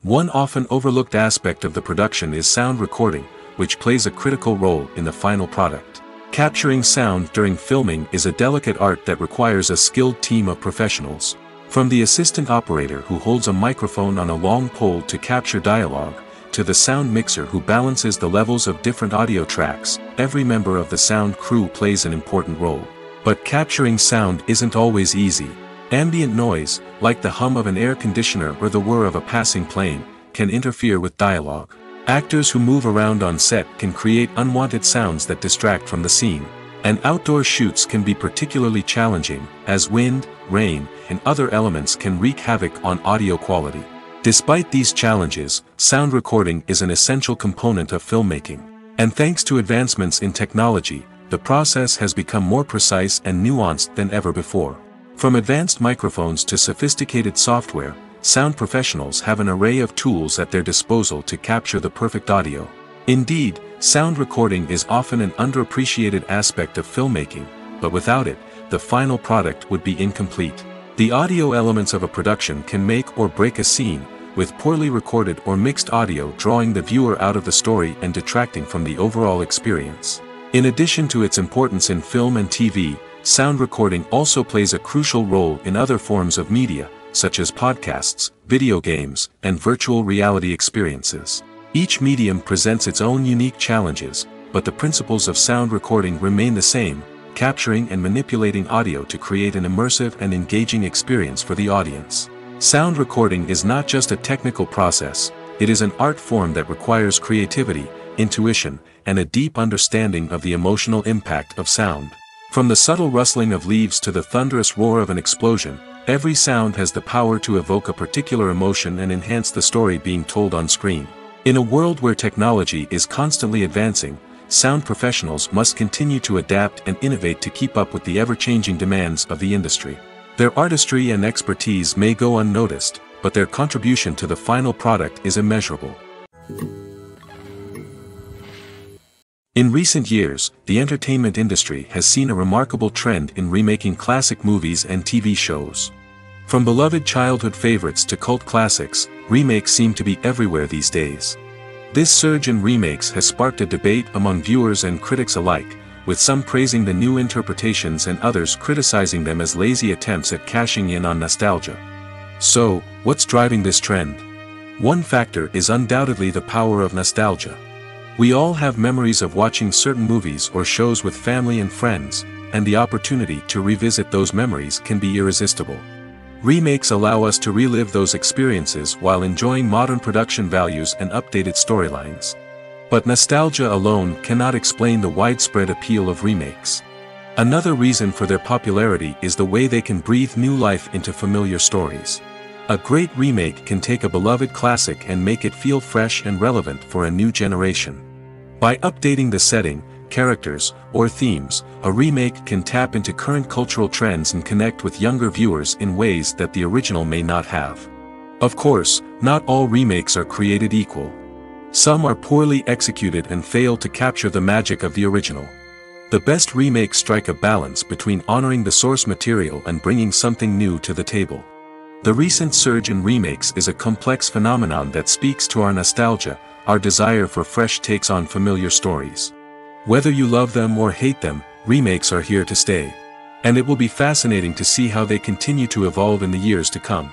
One often overlooked aspect of the production is sound recording, which plays a critical role in the final product. Capturing sound during filming is a delicate art that requires a skilled team of professionals. From the assistant operator who holds a microphone on a long pole to capture dialogue, to the sound mixer who balances the levels of different audio tracks, every member of the sound crew plays an important role. But capturing sound isn't always easy. Ambient noise, like the hum of an air conditioner or the whir of a passing plane, can interfere with dialogue. Actors who move around on set can create unwanted sounds that distract from the scene. And outdoor shoots can be particularly challenging, as wind, rain, and other elements can wreak havoc on audio quality. Despite these challenges, sound recording is an essential component of filmmaking. And thanks to advancements in technology, the process has become more precise and nuanced than ever before. From advanced microphones to sophisticated software, sound professionals have an array of tools at their disposal to capture the perfect audio. Indeed, sound recording is often an underappreciated aspect of filmmaking, but without it, the final product would be incomplete. The audio elements of a production can make or break a scene, with poorly recorded or mixed audio drawing the viewer out of the story and detracting from the overall experience. In addition to its importance in film and TV, sound recording also plays a crucial role in other forms of media, such as podcasts, video games, and virtual reality experiences. Each medium presents its own unique challenges, but the principles of sound recording remain the same, capturing and manipulating audio to create an immersive and engaging experience for the audience. Sound recording is not just a technical process, it is an art form that requires creativity, intuition, and a deep understanding of the emotional impact of sound. From the subtle rustling of leaves to the thunderous roar of an explosion, every sound has the power to evoke a particular emotion and enhance the story being told on screen. In a world where technology is constantly advancing, sound professionals must continue to adapt and innovate to keep up with the ever-changing demands of the industry. Their artistry and expertise may go unnoticed, but their contribution to the final product is immeasurable. In recent years, the entertainment industry has seen a remarkable trend in remaking classic movies and TV shows. From beloved childhood favorites to cult classics, remakes seem to be everywhere these days. This surge in remakes has sparked a debate among viewers and critics alike, with some praising the new interpretations and others criticizing them as lazy attempts at cashing in on nostalgia. So, what's driving this trend? One factor is undoubtedly the power of nostalgia. We all have memories of watching certain movies or shows with family and friends, and the opportunity to revisit those memories can be irresistible. Remakes allow us to relive those experiences while enjoying modern production values and updated storylines. But nostalgia alone cannot explain the widespread appeal of remakes. Another reason for their popularity is the way they can breathe new life into familiar stories. A great remake can take a beloved classic and make it feel fresh and relevant for a new generation. By updating the setting, characters, or themes, a remake can tap into current cultural trends and connect with younger viewers in ways that the original may not have. Of course, not all remakes are created equal. Some are poorly executed and fail to capture the magic of the original. The best remakes strike a balance between honoring the source material and bringing something new to the table. The recent surge in remakes is a complex phenomenon that speaks to our nostalgia, our desire for fresh takes on familiar stories. Whether you love them or hate them, remakes are here to stay. And it will be fascinating to see how they continue to evolve in the years to come.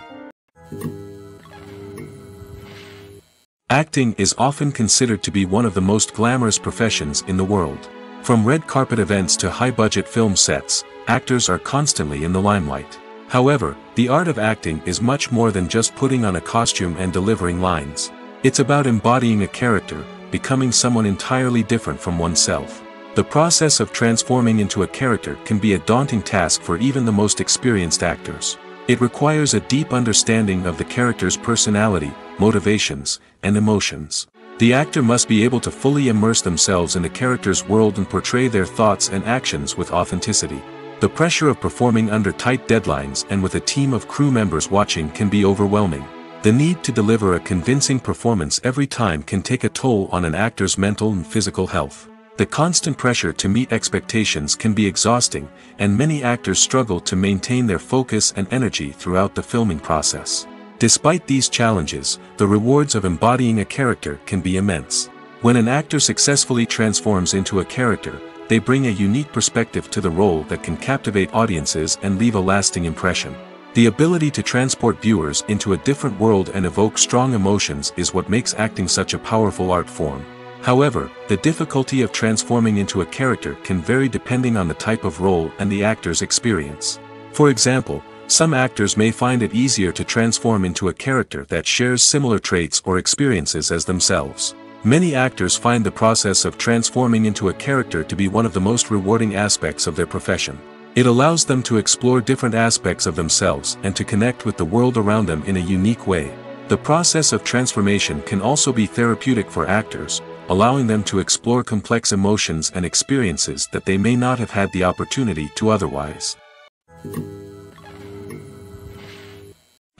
Acting is often considered to be one of the most glamorous professions in the world. From red carpet events to high-budget film sets, actors are constantly in the limelight. However, the art of acting is much more than just putting on a costume and delivering lines. It's about embodying a character, becoming someone entirely different from oneself. The process of transforming into a character can be a daunting task for even the most experienced actors. It requires a deep understanding of the character's personality, motivations, and emotions. The actor must be able to fully immerse themselves in the character's world and portray their thoughts and actions with authenticity. The pressure of performing under tight deadlines and with a team of crew members watching can be overwhelming. The need to deliver a convincing performance every time can take a toll on an actor's mental and physical health. The constant pressure to meet expectations can be exhausting, and many actors struggle to maintain their focus and energy throughout the filming process. Despite these challenges, the rewards of embodying a character can be immense. When an actor successfully transforms into a character, they bring a unique perspective to the role that can captivate audiences and leave a lasting impression. The ability to transport viewers into a different world and evoke strong emotions is what makes acting such a powerful art form. However, the difficulty of transforming into a character can vary depending on the type of role and the actor's experience. For example, some actors may find it easier to transform into a character that shares similar traits or experiences as themselves. Many actors find the process of transforming into a character to be one of the most rewarding aspects of their profession. It allows them to explore different aspects of themselves and to connect with the world around them in a unique way. The process of transformation can also be therapeutic for actors, allowing them to explore complex emotions and experiences that they may not have had the opportunity to otherwise.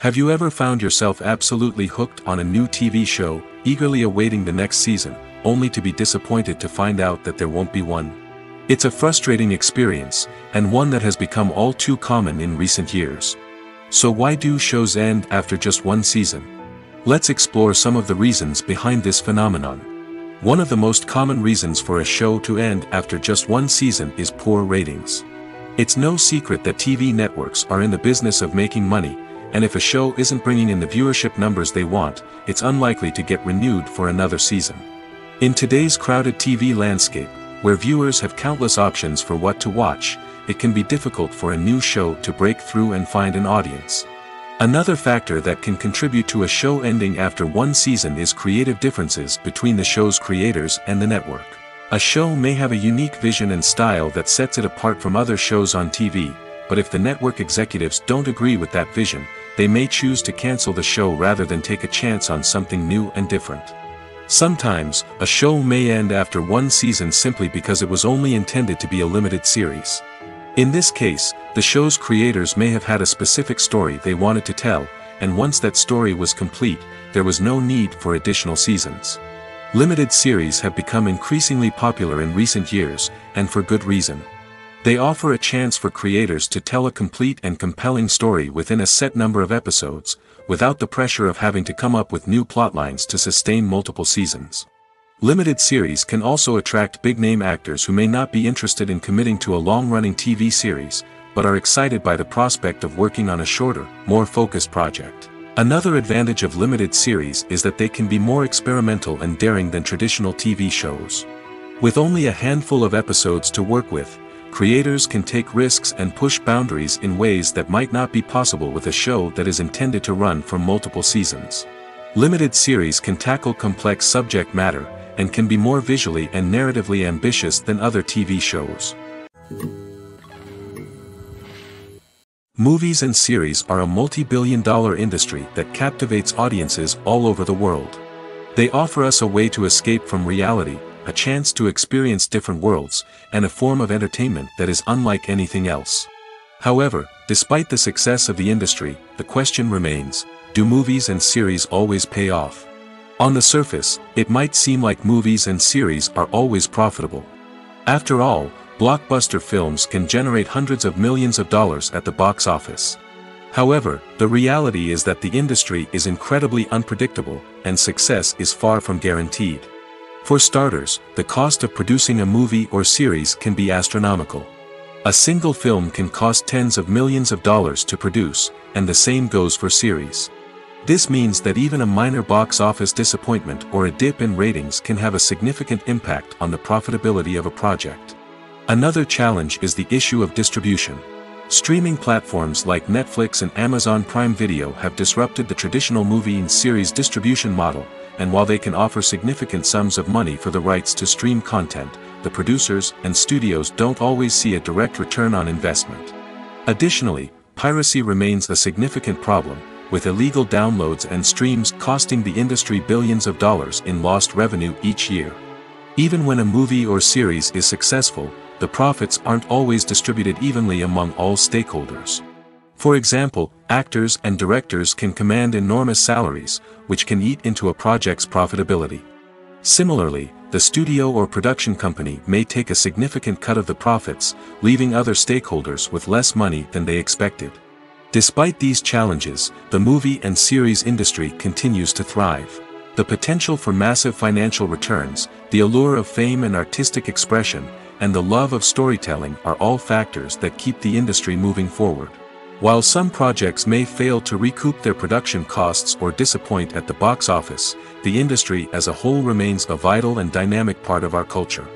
Have you ever found yourself absolutely hooked on a new TV show, eagerly awaiting the next season, only to be disappointed to find out that there won't be one? It's a frustrating experience, and one that has become all too common in recent years. So why do shows end after just one season? Let's explore some of the reasons behind this phenomenon. One of the most common reasons for a show to end after just one season is poor ratings. It's no secret that TV networks are in the business of making money, and if a show isn't bringing in the viewership numbers they want, it's unlikely to get renewed for another season. In today's crowded TV landscape, where viewers have countless options for what to watch, it can be difficult for a new show to break through and find an audience. Another factor that can contribute to a show ending after one season is creative differences between the show's creators and the network. A show may have a unique vision and style that sets it apart from other shows on TV, but if the network executives don't agree with that vision, they may choose to cancel the show rather than take a chance on something new and different. Sometimes, a show may end after one season simply because it was only intended to be a limited series. In this case, the show's creators may have had a specific story they wanted to tell, and once that story was complete, there was no need for additional seasons. Limited series have become increasingly popular in recent years, and for good reason. They offer a chance for creators to tell a complete and compelling story within a set number of episodes, without the pressure of having to come up with new plotlines to sustain multiple seasons. Limited series can also attract big-name actors who may not be interested in committing to a long-running TV series, but are excited by the prospect of working on a shorter, more focused project. Another advantage of limited series is that they can be more experimental and daring than traditional TV shows. With only a handful of episodes to work with, creators can take risks and push boundaries in ways that might not be possible with a show that is intended to run for multiple seasons. Limited series can tackle complex subject matter, and can be more visually and narratively ambitious than other TV shows. Movies and series are a multi-billion-dollar industry that captivates audiences all over the world. They offer us a way to escape from reality, a chance to experience different worlds, and a form of entertainment that is unlike anything else. However, despite the success of the industry, the question remains, do movies and series always pay off? On the surface, it might seem like movies and series are always profitable. After all, blockbuster films can generate hundreds of millions of dollars at the box office. However, the reality is that the industry is incredibly unpredictable, and success is far from guaranteed. For starters, the cost of producing a movie or series can be astronomical. A single film can cost tens of millions of dollars to produce, and the same goes for series. This means that even a minor box office disappointment or a dip in ratings can have a significant impact on the profitability of a project. Another challenge is the issue of distribution. Streaming platforms like Netflix and Amazon Prime Video have disrupted the traditional movie and series distribution model, and while they can offer significant sums of money for the rights to stream content, the producers and studios don't always see a direct return on investment. Additionally, piracy remains a significant problem, with illegal downloads and streams costing the industry billions of dollars in lost revenue each year. Even when a movie or series is successful, the profits aren't always distributed evenly among all stakeholders. For example, actors and directors can command enormous salaries, which can eat into a project's profitability. Similarly, the studio or production company may take a significant cut of the profits, leaving other stakeholders with less money than they expected. Despite these challenges, the movie and series industry continues to thrive. The potential for massive financial returns, the allure of fame and artistic expression, and the love of storytelling are all factors that keep the industry moving forward. While some projects may fail to recoup their production costs or disappoint at the box office, the industry as a whole remains a vital and dynamic part of our culture.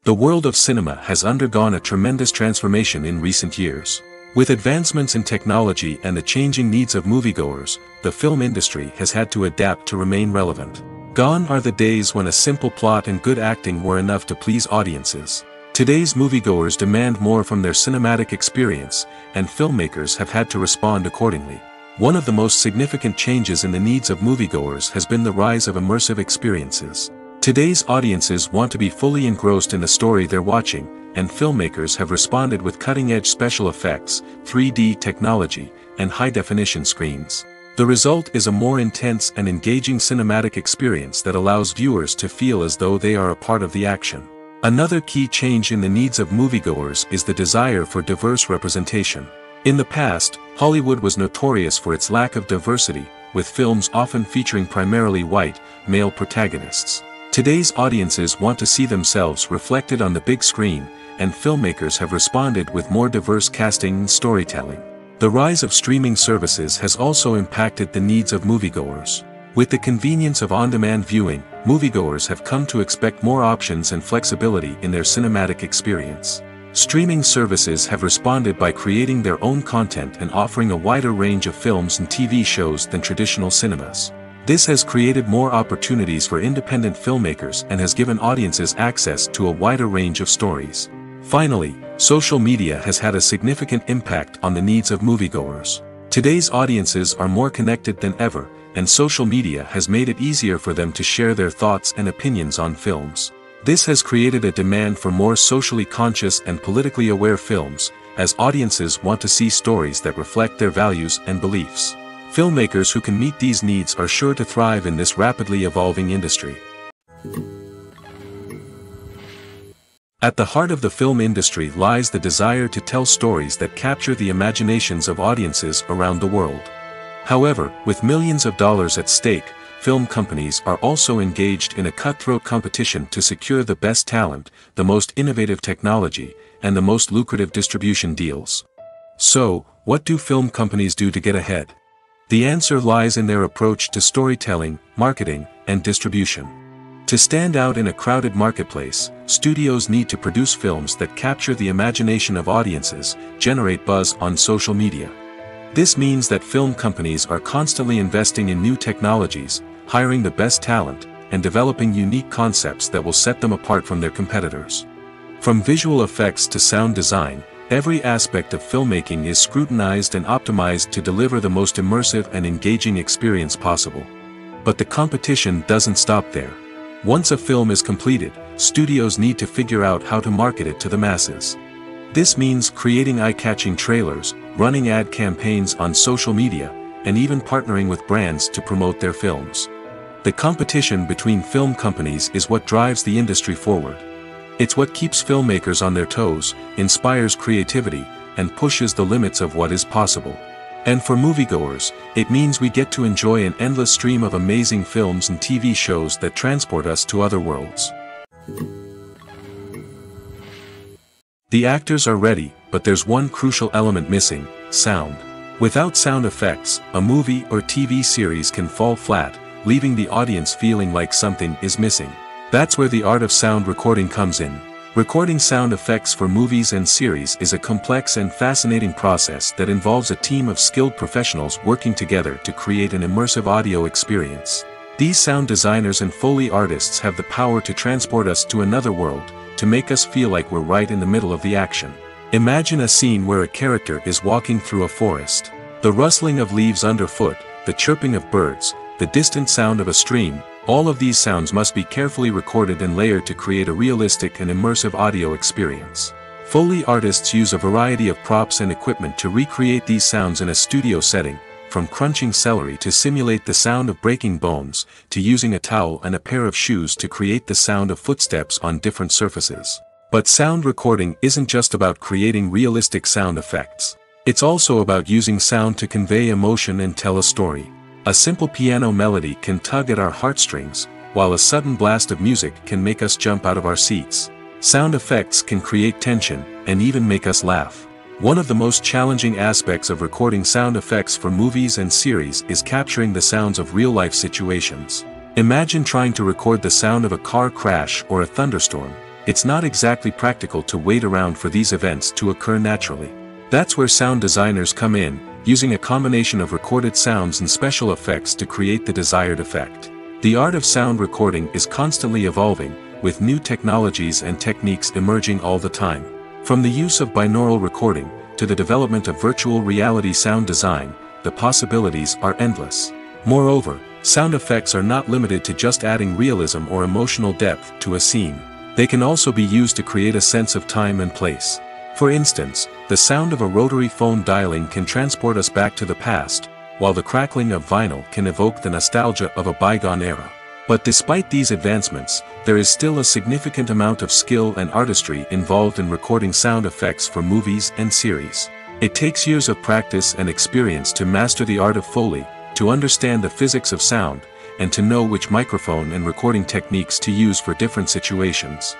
The world of cinema has undergone a tremendous transformation in recent years. With advancements in technology and the changing needs of moviegoers, the film industry has had to adapt to remain relevant. Gone are the days when a simple plot and good acting were enough to please audiences. Today's moviegoers demand more from their cinematic experience, and filmmakers have had to respond accordingly. One of the most significant changes in the needs of moviegoers has been the rise of immersive experiences. Today's audiences want to be fully engrossed in the story they're watching, and filmmakers have responded with cutting-edge special effects, 3D technology, and high-definition screens. The result is a more intense and engaging cinematic experience that allows viewers to feel as though they are a part of the action. Another key change in the needs of moviegoers is the desire for diverse representation. In the past, Hollywood was notorious for its lack of diversity, with films often featuring primarily white, male protagonists. Today's audiences want to see themselves reflected on the big screen, and filmmakers have responded with more diverse casting and storytelling. The rise of streaming services has also impacted the needs of moviegoers. With the convenience of on-demand viewing, moviegoers have come to expect more options and flexibility in their cinematic experience. Streaming services have responded by creating their own content and offering a wider range of films and TV shows than traditional cinemas. This has created more opportunities for independent filmmakers and has given audiences access to a wider range of stories. Finally, social media has had a significant impact on the needs of moviegoers. Today's audiences are more connected than ever, and social media has made it easier for them to share their thoughts and opinions on films. This has created a demand for more socially conscious and politically aware films, as audiences want to see stories that reflect their values and beliefs. Filmmakers who can meet these needs are sure to thrive in this rapidly evolving industry. At the heart of the film industry lies the desire to tell stories that capture the imaginations of audiences around the world. However, with millions of dollars at stake, film companies are also engaged in a cutthroat competition to secure the best talent, the most innovative technology, and the most lucrative distribution deals. So, what do film companies do to get ahead? The answer lies in their approach to storytelling, marketing, and distribution. To stand out in a crowded marketplace, studios need to produce films that capture the imagination of audiences, generate buzz on social media. This means that film companies are constantly investing in new technologies, hiring the best talent, and developing unique concepts that will set them apart from their competitors. From visual effects to sound design, every aspect of filmmaking is scrutinized and optimized to deliver the most immersive and engaging experience possible. But the competition doesn't stop there. Once a film is completed, studios need to figure out how to market it to the masses. This means creating eye-catching trailers, running ad campaigns on social media, and even partnering with brands to promote their films. The competition between film companies is what drives the industry forward. It's what keeps filmmakers on their toes, inspires creativity, and pushes the limits of what is possible. And for moviegoers, it means we get to enjoy an endless stream of amazing films and TV shows that transport us to other worlds. The actors are ready, but there's one crucial element missing: sound. Without sound effects, a movie or TV series can fall flat, leaving the audience feeling like something is missing. That's where the art of sound recording comes in. Recording sound effects for movies and series is a complex and fascinating process that involves a team of skilled professionals working together to create an immersive audio experience. These sound designers and Foley artists have the power to transport us to another world, to make us feel like we're right in the middle of the action. Imagine a scene where a character is walking through a forest. The rustling of leaves underfoot, the chirping of birds, the distant sound of a stream, all of these sounds must be carefully recorded and layered to create a realistic and immersive audio experience. Foley artists use a variety of props and equipment to recreate these sounds in a studio setting, from crunching celery to simulate the sound of breaking bones, to using a towel and a pair of shoes to create the sound of footsteps on different surfaces. But sound recording isn't just about creating realistic sound effects. It's also about using sound to convey emotion and tell a story. A simple piano melody can tug at our heartstrings, while a sudden blast of music can make us jump out of our seats. Sound effects can create tension, and even make us laugh. One of the most challenging aspects of recording sound effects for movies and series is capturing the sounds of real-life situations. Imagine trying to record the sound of a car crash or a thunderstorm. It's not exactly practical to wait around for these events to occur naturally. That's where sound designers come in, using a combination of recorded sounds and special effects to create the desired effect. The art of sound recording is constantly evolving, with new technologies and techniques emerging all the time. From the use of binaural recording, to the development of virtual reality sound design, the possibilities are endless. Moreover, sound effects are not limited to just adding realism or emotional depth to a scene. They can also be used to create a sense of time and place. For instance, the sound of a rotary phone dialing can transport us back to the past, while the crackling of vinyl can evoke the nostalgia of a bygone era. But despite these advancements, there is still a significant amount of skill and artistry involved in recording sound effects for movies and series. It takes years of practice and experience to master the art of Foley, to understand the physics of sound, and to know which microphone and recording techniques to use for different situations.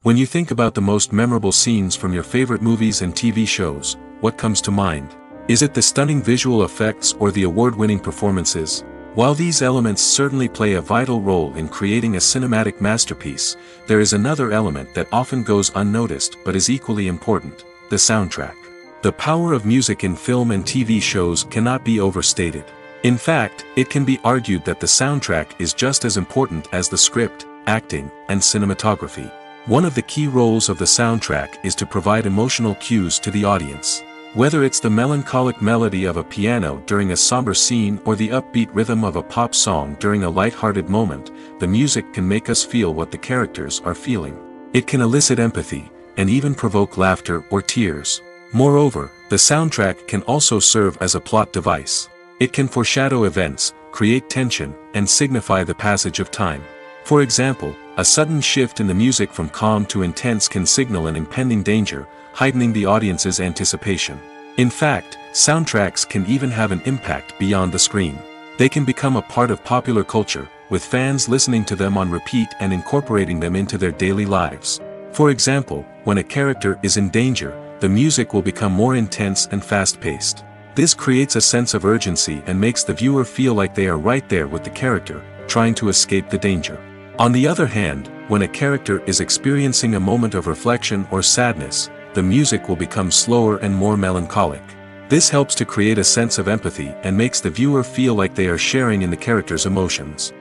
When you think about the most memorable scenes from your favorite movies and TV shows, what comes to mind? Is it the stunning visual effects or the award-winning performances? While these elements certainly play a vital role in creating a cinematic masterpiece, there is another element that often goes unnoticed but is equally important: the soundtrack. The power of music in film and TV shows cannot be overstated. In fact, it can be argued that the soundtrack is just as important as the script, acting, and cinematography. One of the key roles of the soundtrack is to provide emotional cues to the audience. Whether it's the melancholic melody of a piano during a somber scene or the upbeat rhythm of a pop song during a light-hearted moment, the music can make us feel what the characters are feeling. It can elicit empathy, and even provoke laughter or tears. Moreover, the soundtrack can also serve as a plot device. It can foreshadow events, create tension, and signify the passage of time. For example, a sudden shift in the music from calm to intense can signal an impending danger, heightening the audience's anticipation. In fact, soundtracks can even have an impact beyond the screen. They can become a part of popular culture, with fans listening to them on repeat and incorporating them into their daily lives. For example, when a character is in danger, the music will become more intense and fast-paced. This creates a sense of urgency and makes the viewer feel like they are right there with the character, trying to escape the danger. On the other hand, when a character is experiencing a moment of reflection or sadness, the music will become slower and more melancholic. This helps to create a sense of empathy and makes the viewer feel like they are sharing in the character's emotions.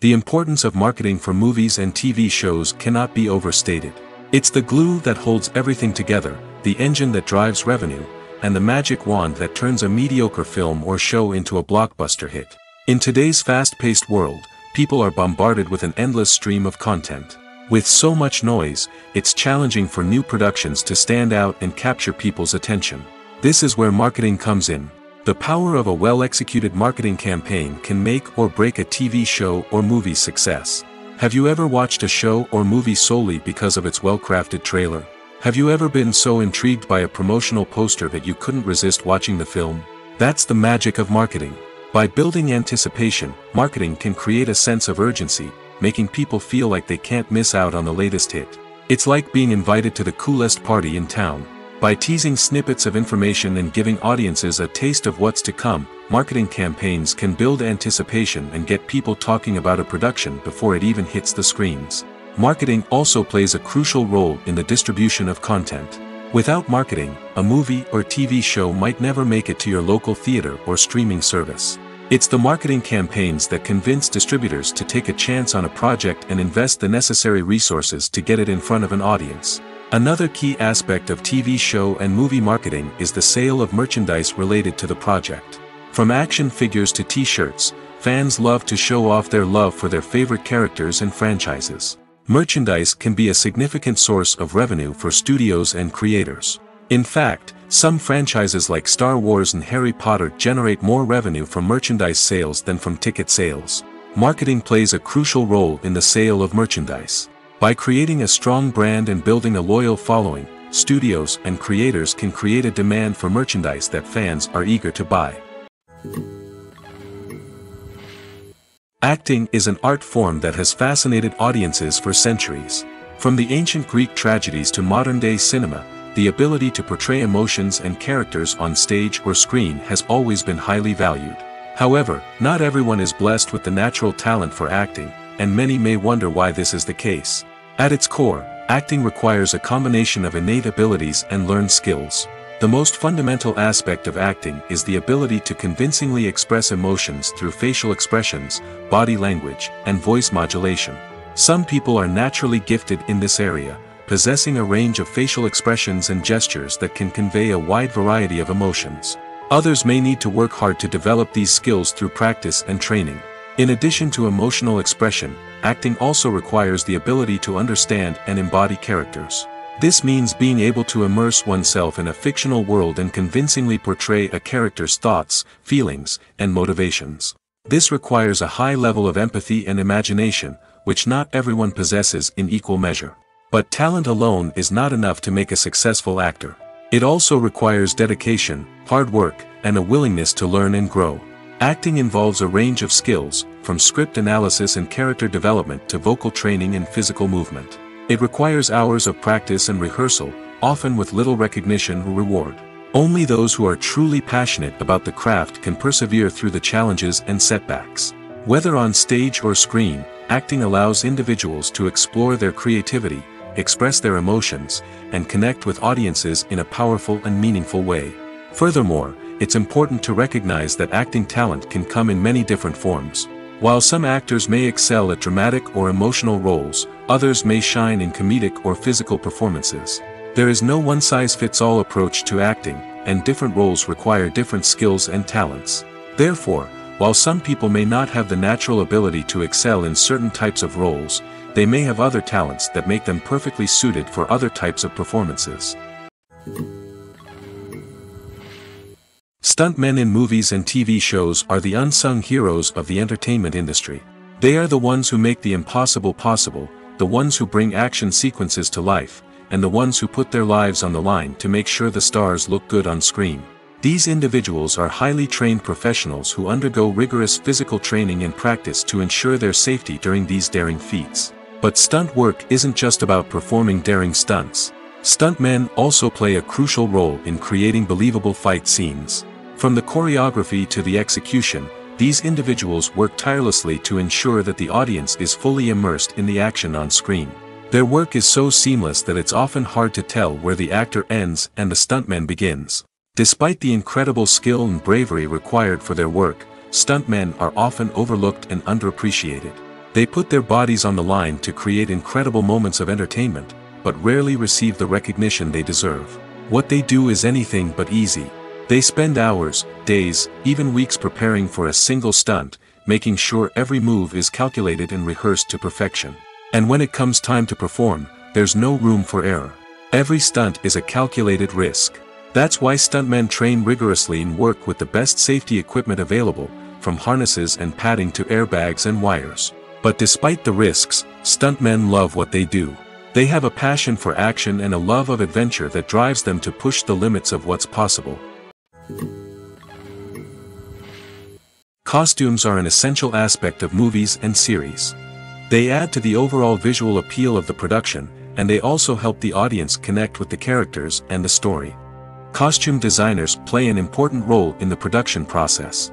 The importance of marketing for movies and TV shows cannot be overstated. It's the glue that holds everything together, the engine that drives revenue, and the magic wand that turns a mediocre film or show into a blockbuster hit. In today's fast-paced world, people are bombarded with an endless stream of content. With so much noise, it's challenging for new productions to stand out and capture people's attention. This is where marketing comes in. The power of a well-executed marketing campaign can make or break a TV show or movie's success. Have you ever watched a show or movie solely because of its well-crafted trailer? Have you ever been so intrigued by a promotional poster that you couldn't resist watching the film? That's the magic of marketing. By building anticipation, marketing can create a sense of urgency, making people feel like they can't miss out on the latest hit. It's like being invited to the coolest party in town. By teasing snippets of information and giving audiences a taste of what's to come, marketing campaigns can build anticipation and get people talking about a production before it even hits the screens. Marketing also plays a crucial role in the distribution of content. Without marketing, a movie or TV show might never make it to your local theater or streaming service. It's the marketing campaigns that convince distributors to take a chance on a project and invest the necessary resources to get it in front of an audience. Another key aspect of TV show and movie marketing is the sale of merchandise related to the project. From action figures to t-shirts, fans love to show off their love for their favorite characters and franchises. Merchandise can be a significant source of revenue for studios and creators. In fact, some franchises like Star Wars and Harry Potter generate more revenue from merchandise sales than from ticket sales. Marketing plays a crucial role in the sale of merchandise. By creating a strong brand and building a loyal following, studios and creators can create a demand for merchandise that fans are eager to buy. Acting is an art form that has fascinated audiences for centuries. From the ancient Greek tragedies to modern-day cinema, the ability to portray emotions and characters on stage or screen has always been highly valued. However, not everyone is blessed with the natural talent for acting, and many may wonder why this is the case. At its core, acting requires a combination of innate abilities and learned skills. The most fundamental aspect of acting is the ability to convincingly express emotions through facial expressions, body language, and voice modulation. Some people are naturally gifted in this area, possessing a range of facial expressions and gestures that can convey a wide variety of emotions. Others may need to work hard to develop these skills through practice and training. In addition to emotional expression, acting also requires the ability to understand and embody characters. This means being able to immerse oneself in a fictional world and convincingly portray a character's thoughts, feelings, and motivations. This requires a high level of empathy and imagination, which not everyone possesses in equal measure. But talent alone is not enough to make a successful actor. It also requires dedication, hard work, and a willingness to learn and grow. Acting involves a range of skills, from script analysis and character development to vocal training and physical movement. It requires hours of practice and rehearsal, often with little recognition or reward. Only those who are truly passionate about the craft can persevere through the challenges and setbacks. Whether on stage or screen, acting allows individuals to explore their creativity, express their emotions, and connect with audiences in a powerful and meaningful way. Furthermore, it's important to recognize that acting talent can come in many different forms. While some actors may excel at dramatic or emotional roles, others may shine in comedic or physical performances. There is no one-size-fits-all approach to acting, and different roles require different skills and talents. Therefore, while some people may not have the natural ability to excel in certain types of roles, they may have other talents that make them perfectly suited for other types of performances. Stuntmen in movies and TV shows are the unsung heroes of the entertainment industry. They are the ones who make the impossible possible, the ones who bring action sequences to life, and the ones who put their lives on the line to make sure the stars look good on screen. These individuals are highly trained professionals who undergo rigorous physical training and practice to ensure their safety during these daring feats. But stunt work isn't just about performing daring stunts. Stuntmen also play a crucial role in creating believable fight scenes. From the choreography to the execution, these individuals work tirelessly to ensure that the audience is fully immersed in the action on screen. Their work is so seamless that it's often hard to tell where the actor ends and the stuntman begins. Despite the incredible skill and bravery required for their work, stuntmen are often overlooked and underappreciated. They put their bodies on the line to create incredible moments of entertainment, but rarely receive the recognition they deserve. What they do is anything but easy. They spend hours, days, even weeks preparing for a single stunt, making sure every move is calculated and rehearsed to perfection. And when it comes time to perform, there's no room for error. Every stunt is a calculated risk. That's why stuntmen train rigorously and work with the best safety equipment available, from harnesses and padding to airbags and wires. But despite the risks, stuntmen love what they do. They have a passion for action and a love of adventure that drives them to push the limits of what's possible. Costumes are an essential aspect of movies and series. They add to the overall visual appeal of the production, and they also help the audience connect with the characters and the story. Costume designers play an important role in the production process.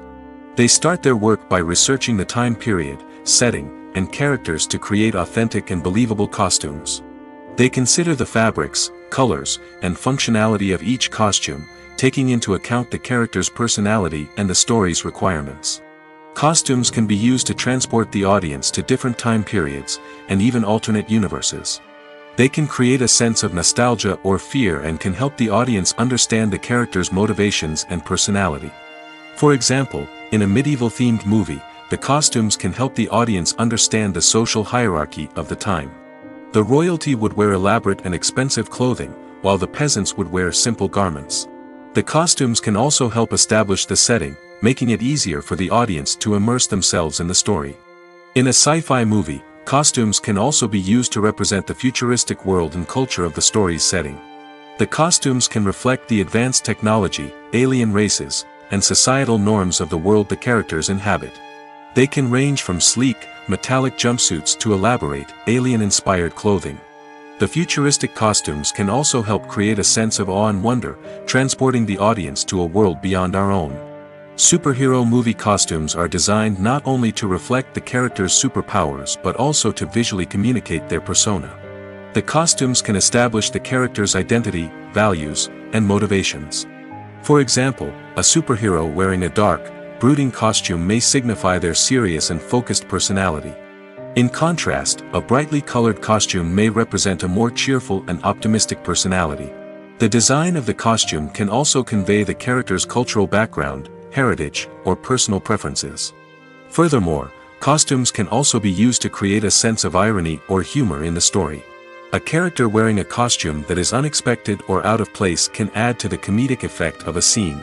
They start their work by researching the time period, setting, and characters to create authentic and believable costumes. They consider the fabrics, colors, and functionality of each costume, taking into account the character's personality and the story's requirements. Costumes can be used to transport the audience to different time periods, and even alternate universes. They can create a sense of nostalgia or fear and can help the audience understand the character's motivations and personality. For example, in a medieval-themed movie, the costumes can help the audience understand the social hierarchy of the time. The royalty would wear elaborate and expensive clothing, while the peasants would wear simple garments. The costumes can also help establish the setting, making it easier for the audience to immerse themselves in the story. In a sci-fi movie, costumes can also be used to represent the futuristic world and culture of the story's setting. The costumes can reflect the advanced technology, alien races, and societal norms of the world the characters inhabit. They can range from sleek, metallic jumpsuits to elaborate, alien-inspired clothing. The futuristic costumes can also help create a sense of awe and wonder, transporting the audience to a world beyond our own. Superhero movie costumes are designed not only to reflect the character's superpowers but also to visually communicate their persona. The costumes can establish the character's identity, values, and motivations. For example, a superhero wearing a dark, brooding costume may signify their serious and focused personality. In contrast, a brightly colored costume may represent a more cheerful and optimistic personality. The design of the costume can also convey the character's cultural background, heritage, or personal preferences. Furthermore, costumes can also be used to create a sense of irony or humor in the story. A character wearing a costume that is unexpected or out of place can add to the comedic effect of a scene.